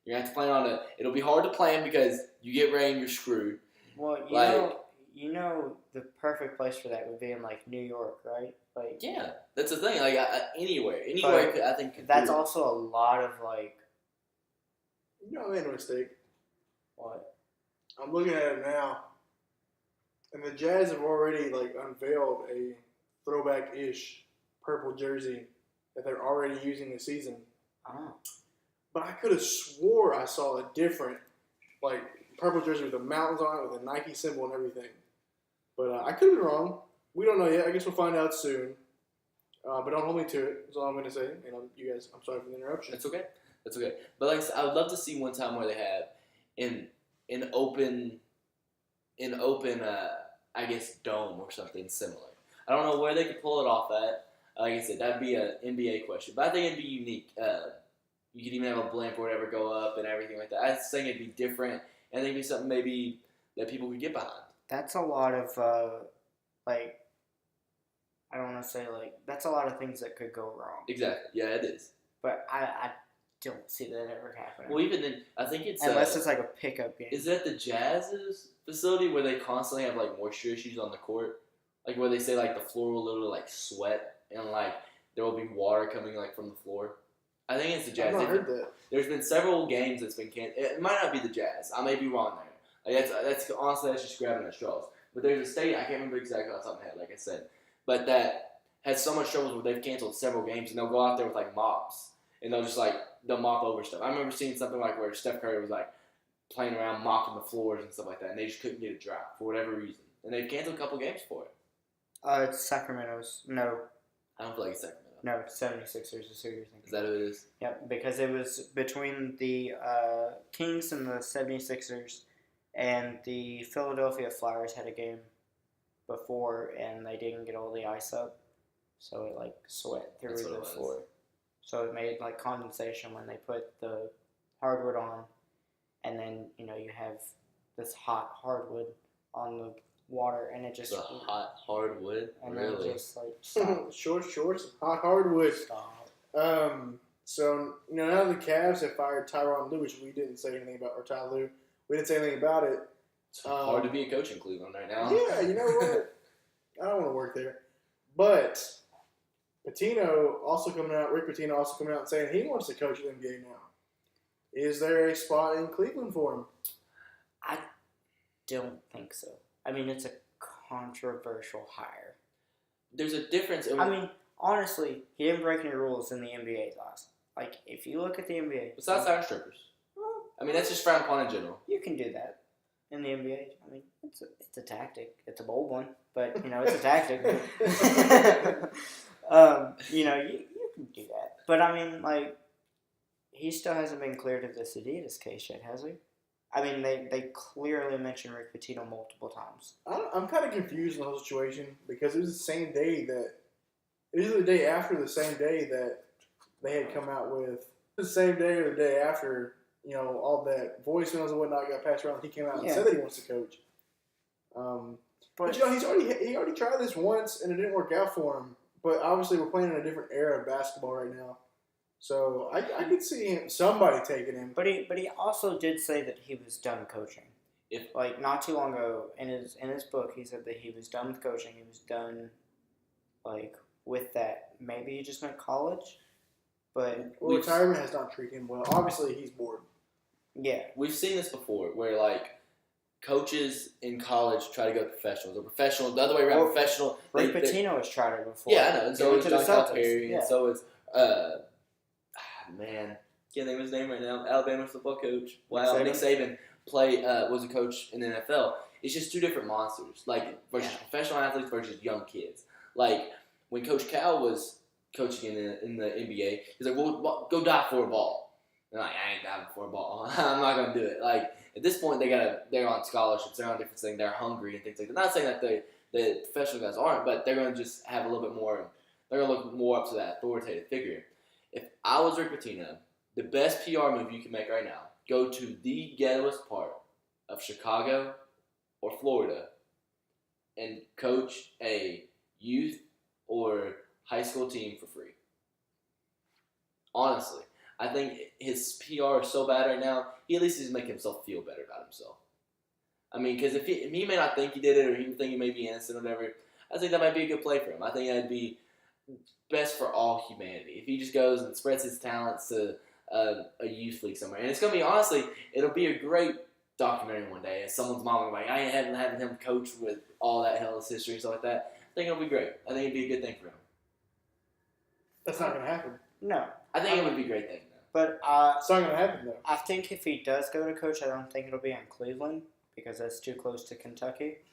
You're gonna have to plan on it. It'll be hard to plan because you get rain, you're screwed.
Well, you know, the perfect place for that would be in like New York, right? Like,
Yeah, that's the thing. Like anywhere,
But
I think could
that's
do it.
also a lot of like
You know, I made a mistake.
what?
I'm looking at it now, and the Jazz have already like unveiled a throwback-ish purple jersey that they're already using this season.
Oh.
But I could have swore I saw a different, like, purple jersey with the mountains on it, with a Nike symbol and everything. But I could be wrong. We don't know yet. I guess we'll find out soon. But don't hold me to it. That's all I'm going to say. And I'm sorry for the interruption.
That's okay. That's okay. But like I said, I would love to see one time where they have an open I guess dome or something similar. I don't know where they could pull it off at. Like I said, that'd be an NBA question, but I think it'd be unique. You could even have a blimp or whatever go up and everything like that. I just think it'd be different, and it'd be something maybe that people could get behind.
That's a lot of like I don't want to say like that's a lot of things that could go wrong.
Exactly. Yeah, it is.
But I don't see that ever happening.
Well, even then, I think it's
unless it's like a pickup game.
Is that the Jazz's facility where they constantly have like moisture issues on the court, like where they say like the floor will literally like sweat and like there will be water coming like from the floor? I think it's the Jazz.
I've not heard that.
There's been several games that's been canceled. It might not be the Jazz. I may be wrong there. Like that's honestly that's just grabbing at straws. But there's a state I can't remember exactly off the top of my head, like I said, but that has so much trouble where they've canceled several games and they'll go out there with like mops and they'll mop over stuff. I remember seeing something like where Steph Curry was like playing around mopping the floors and stuff like that, and they just couldn't get it dry for whatever reason, and they've canceled a couple games for it.
It's Sacramento's. No,
I don't feel like it's Sacramento.
no, 76ers is who you're thinking.
Is that who it is?
Yep, because it was between the Kings and the 76ers, and the Philadelphia Flyers had a game before, and they didn't get all the ice up, so it like sweat through
That's what
the
it was.
floor. So it made like condensation when they put the hardwood on, and then you have this hot hardwood on the water, and it just
The hot hardwood.
and
Really?
then it just like stop.
Short shorts, hot hardwood.
Stop.
So now the Cavs have fired Tyronn Lue, which we didn't say anything about, or Ty Lue. We didn't say anything about it.
It's hard to be a coach in Cleveland right now.
Yeah, you know what? I don't want to work there. But Rick Pitino also coming out and saying he wants to coach the NBA now. Is there a spot in Cleveland for him?
I don't think so. I mean, it's a controversial hire.
There's a difference.
I mean, honestly, he didn't break any rules in the NBA last. Like, if you look at the NBA...
Besides hiring strippers. I mean, that's just frowned upon in general.
You can do that in the NBA. I mean, it's a tactic. It's a bold one, but, it's a tactic. You can do that. But, I mean, like, he still hasn't been cleared of this Adidas case yet, has he? I mean, they clearly mentioned Rick Pitino multiple times.
I'm kind of confused in the whole situation because it was the same day that... It was the day after the same day that they had come out with... The same day or the day after... all that voicemails and whatnot got passed around. He came out and said that he wants to coach. But he already tried this once and it didn't work out for him. But obviously we're playing in a different era of basketball right now, so I could see somebody taking him.
But he also did say that he was done coaching. Not too long ago in his book, he said that he was done with coaching. He was done with that. Maybe he just meant college. But
retirement has not treated him well. Obviously, he's bored.
Yeah.
We've seen this before where, coaches in college try to go professionals. Or professional, the other way around, professional.
Rick Pitino has tried it before.
Yeah, I know. And so is John Calipari.
Yeah.
And so is, can't think of his name right now. Alabama football coach. Wow, Nick Saban was a coach in the NFL. It's just two different monsters. Versus professional athletes versus young kids. When Coach Cal was coaching in the NBA, he's like, well, go dive for a ball. And I ain't diving for a ball. I'm not going to do it. At this point, they're on scholarships. They're on different things. They're hungry and things like that. Not saying that the professional guys aren't, but they're going to just have a little bit more. They're going to look more up to that authoritative figure. If I was Rick Pitino, the best PR move you can make right now, go to the ghettoest part of Chicago or Florida and coach a youth or high school team for free. Honestly. I think his PR is so bad right now, he at least needs to make himself feel better about himself. I mean, because if he may not think he did it or he would think he may be innocent or whatever, I think that might be a good play for him. I think that would be best for all humanity. If he just goes and spreads his talents to a youth league somewhere. And it's going to be, honestly, it'll be a great documentary one day. As someone's mom will be like, I ain't having him coach with all that hell's history and stuff like that. I think it'll be great. I think it'd be a good thing for him.
That's not going to happen.
No.
I think it would be a great thing.
But
it's not going to happen, though.
I think if he does go to coach, I don't think it'll be in Cleveland because that's too close to Kentucky.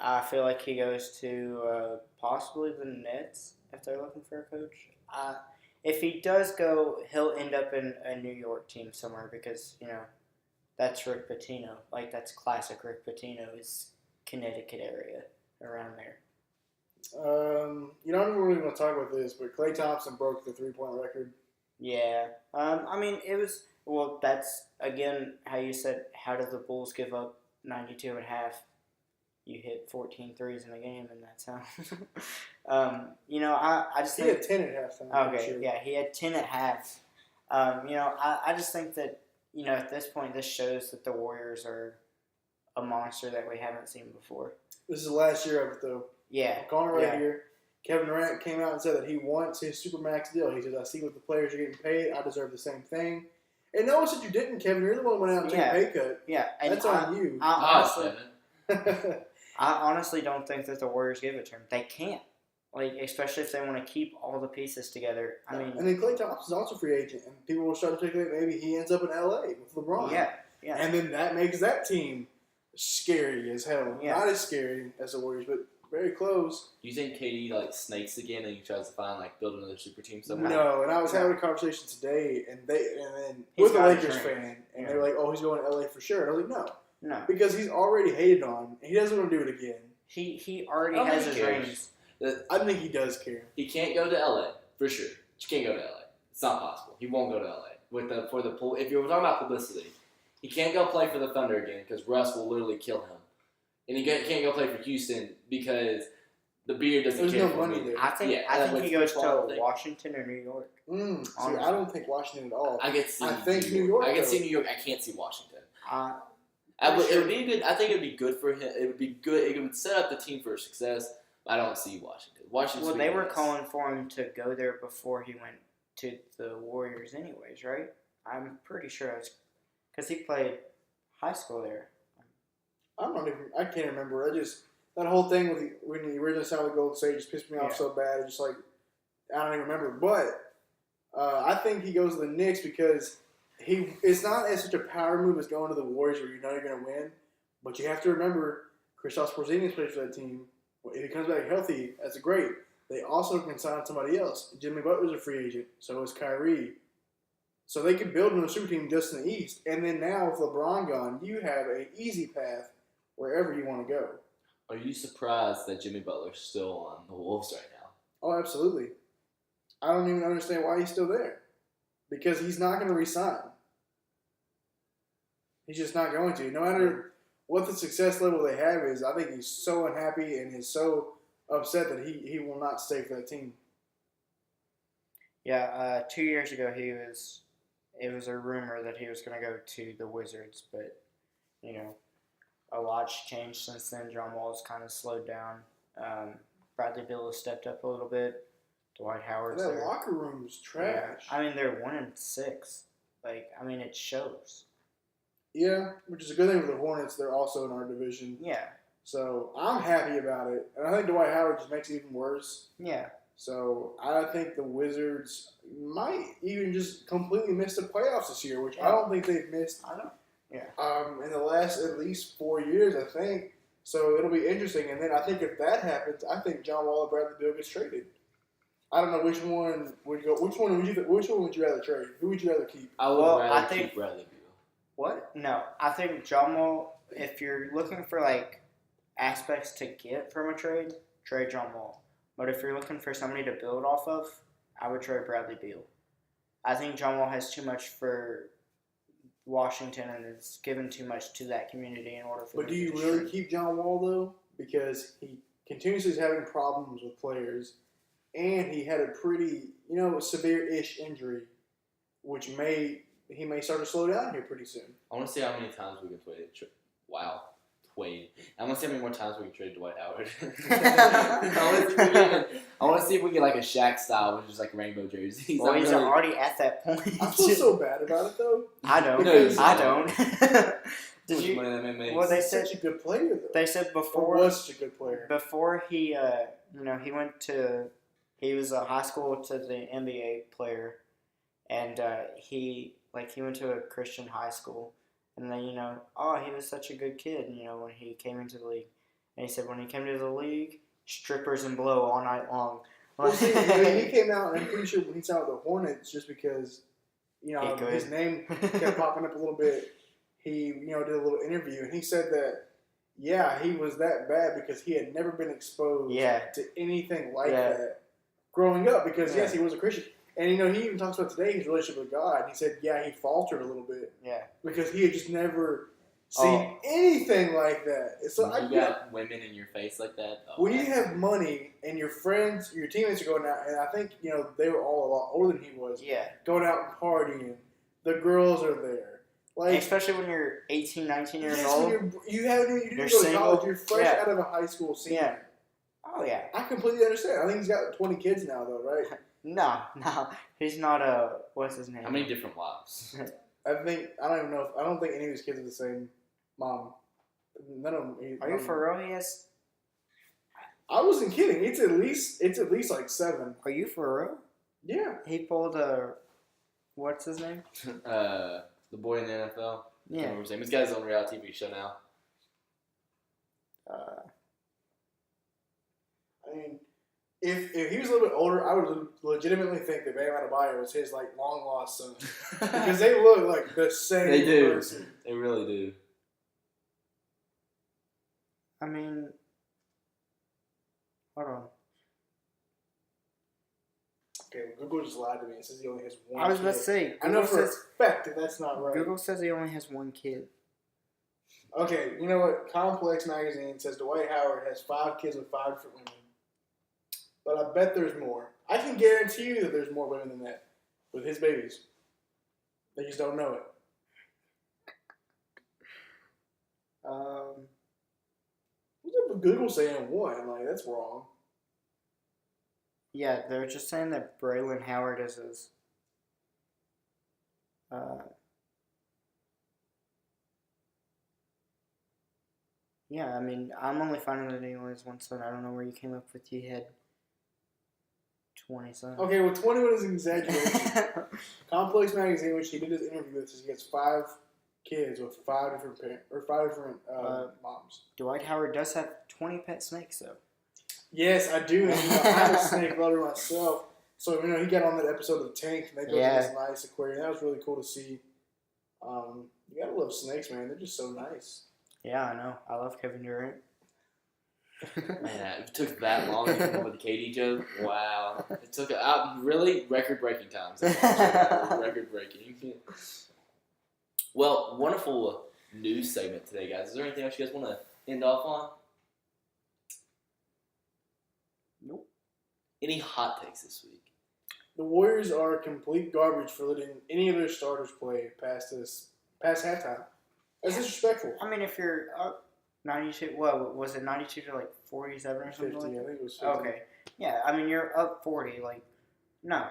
I feel like he goes to possibly the Nets if they're looking for a coach. If he does go, he'll end up in a New York team somewhere because, that's Rick Pitino. That's classic Rick Pitino is Connecticut area around there.
I don't really want to talk about this, but Klay Thompson broke the three-point record.
Yeah. I mean, it was... Well, that's, again, how you said, how did the Bulls give up 92 and a half? You hit 14 threes in a game, and that's how... I just think...
He had 10 at halftime.
Okay, sure. Yeah, he had 10 at half. I just think that, at this point, this shows that the Warriors are a monster that we haven't seen before.
This is the last year of it, though.
Yeah.
I'm calling it right here. Kevin Durant came out and said that he wants his Supermax deal. He says, I see what the players are getting paid. I deserve the same thing. And no one said you didn't, Kevin. You're the one who went out and took a pay cut.
Yeah. And
that's on you.
I honestly don't think that the Warriors give it to him. They can't. Especially if they want to keep all the pieces together. I mean,
and then Klay Thompson's also a free agent. And people will start to speculate maybe he ends up in L.A. with LeBron.
Yeah.
And then that makes that team scary as hell.
Yeah.
Not as scary as the Warriors, but very close.
Do you think KD snakes again and he tries to find build another super team somewhere?
No, and I was having a conversation today, and then with a Lakers fan, and they were like, "Oh, he's going to LA for sure." And I was like, "No,
because
he's already hated on. He doesn't want to do it again.
He already has his rings.
I think he does care.
He can't go to LA for sure. He can't go to LA. It's not possible. He won't go to LA if you're talking about publicity. He can't go play for the Thunder again because Russ will literally kill him. And he can't go play for Houston because the beard doesn't care for him.
I think he goes to Washington or New York.
I don't think Washington at all.
I think
New York.
I can see New York. I can't see Washington. It would be good. I think it would be good for him. It would be good. It would set up the team for success. I don't see Washington.
Well, they were calling for him to go there before he went to the Warriors, anyways, right? I'm pretty sure it was because he played high school there.
I can't remember. That whole thing when he originally signed with Golden State just pissed me off so bad. It's just like I don't even remember. But I think he goes to the Knicks because it's not as such a power move as going to the Warriors where you know you're going to win. But you have to remember, Kristaps Porzingis plays for that team. If he comes back healthy, that's great. They also can sign somebody else. Jimmy Butler's a free agent. So is Kyrie. So they could build a super team just in the East. And then now with LeBron gone, you have an easy path wherever you want to go.
Are you surprised that Jimmy Butler's still on the Wolves right now?
Oh, absolutely. I don't even understand why he's still there. Because he's not going to resign. He's just not going to. No matter what the success level they have is, I think he's so unhappy and is so upset that he will not stay for that team.
Yeah, 2 years ago it was a rumor that he was going to go to the Wizards, but, a lot's changed since then. John Wall's kind of slowed down. Bradley Beal has stepped up a little bit. Dwight Howard's
that
there.
locker room's trash.
Yeah. I mean, they're 1-6. It shows.
Yeah, which is a good thing for the Hornets. They're also in our division.
Yeah.
So I'm happy about it. And I think Dwight Howard just makes it even worse.
Yeah.
So I think the Wizards might even just completely miss the playoffs this year, which I don't think they've missed.
I know. Yeah.
In the last at least 4 years, I think. So it'll be interesting. And then I think if that happens, I think John Wall and Bradley Beal gets traded. I don't know which one would go. Which one would you rather trade? Who would you rather keep?
I would rather keep Bradley Beal.
What? No, I think John Wall. If you're looking for aspects to get from a trade John Wall. But if you're looking for somebody to build off of, I would trade Bradley Beal. I think John Wall has too much for Washington and is given too much to that community in order for.
But do you really keep John Wall though? Because he continuously is having problems with players, and he had a pretty severe-ish injury, which he may start to slow down here pretty soon.
I want to see how many times we can trade. I want to see how many more times we can trade Dwight Howard. I want to see if we get a Shaq style, which is rainbow jerseys.
Well, he's already at that point.
I feel so bad about it though.
I don't. I don't. Did you? Well, they said
such a good player though.
They said before
was such a good player.
Before he, he went to. He was a high school to the NBA player, and he went to a Christian high school, and then he was such a good kid, when he came into the league, and he said when he came to the league, strippers and blow all night long.
Well, see, he came out, and I'm pretty sure when he signed with the Hornets, just because his name kept popping up a little bit, he did a little interview, and he said that. Yeah, he was that bad because he had never been exposed to anything like that growing up because, yes, he was a Christian. And, he even talks about today his relationship with God. He said, he faltered a little bit. Yeah. Because he had just never seen anything like that. So
you got women in your face like that.
When you have money and your friends, your teammates are going out, and I think, they were all a lot older than he was. Yeah. Going out and partying. The girls are there.
Especially when you're 18, 19 years old.
You didn't go to college. You're fresh out of a high school senior. Yeah. Oh, yeah. I completely understand. I think he's got 20 kids now, though, right?
No. He's not what's his name?
How many different wives?
I don't think any of his kids are the same mom. None of them.
Are you for real? Yes.
I wasn't kidding. It's at least 7.
Are you for real?
Yeah.
He pulled what's his name?
The boy in the NFL. Yeah. I can't remember his name. He's got his own reality TV show now.
If he was a little bit older, I would legitimately think that Bam Adebayo was his long lost son because they look like the same.
They do.
Person.
They really do.
I mean, hold on.
Okay, Google just lied to me. It says he only has one.
I was about to say.
I know for a fact that that's not right.
Google says he only has one kid.
Okay, you know what? Complex Magazine says Dwight Howard has 5 kids with 5 different women. But I bet there's more. I can guarantee you that there's more women than that with his babies. They just don't know it. What's up with Google saying 1? Like, that's wrong.
Yeah, they're just saying that Braylon Howard is his. Yeah, I mean, I'm only finding that he only has one son. I don't know where you came up with he had 20 sons.
Okay, well, 21 is an exaggeration. Complex Magazine, which he did his interview with, says he has 5 kids with 5 different parents or 5 different moms.
Dwight Howard does have 20 pet snakes, though.
Yes, I do. And, I'm a snake lover myself. So, he got on that episode of The Tank, and they built this nice aquarium. That was really cool to see. You gotta love snakes, man. They're just so nice.
Yeah, I know. I love Kevin Durant.
Man, it took that long to come up with the KD joke. Wow. It took really record-breaking times. Record-breaking. Well, wonderful news segment today, guys. Is there anything else you guys want to end off on?
Nope.
Any hot takes this week?
The Warriors are complete garbage for letting any of their starters play past halftime. That's disrespectful.
I mean, if you're up 92, what was it, 92 to like 47 or something?
50,
like that?
I think it was 50.
Okay. Yeah, I mean, you're up 40. Like, no.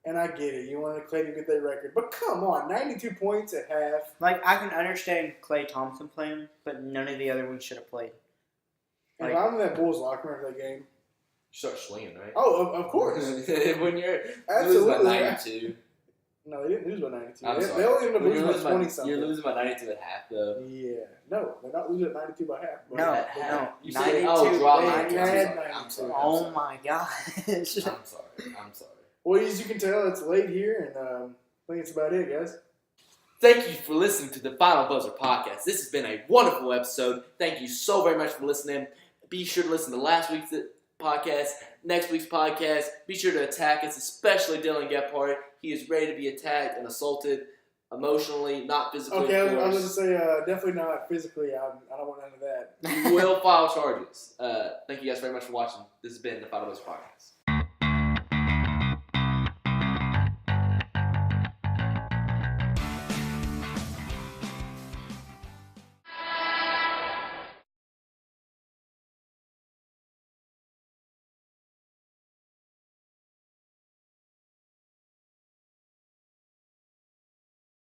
And I get it. You wanted Clay to get that record. But come on, 92 points at half.
Like, I can understand Klay Thompson playing, but none of the other ones should have played.
Like, if I'm in that Bulls locker room for that game.
You start swinging, right?
Oh, of course.
When you're
Absolutely.
losing by 92.
No, they didn't lose by 92.
I'm
They
sorry.
only ended up losing by 20-something.
You're losing by 92 at half, though.
Yeah. No, they're not losing at 92 by half.
No,
At half.
no.
You
92.
said, drop
They
92.
had
I'm sorry.
92.
Oh, my gosh.
I'm sorry.
Well, as you can tell, it's late here, and I think it's about it, guys.
Thank you for listening to the Final Buzzer podcast. This has been a wonderful episode. Thank you so very much for listening. Be sure to listen to last week's podcast, next week's podcast. Be sure to attack us, especially Dylan Gephardt. He is ready to be attacked and assaulted emotionally, not physically.
Okay, I
of
was
course.
going to say definitely not physically. I don't want none of that.
You will file charges. Thank you guys very much for watching. This has been the Final Buzzer podcast.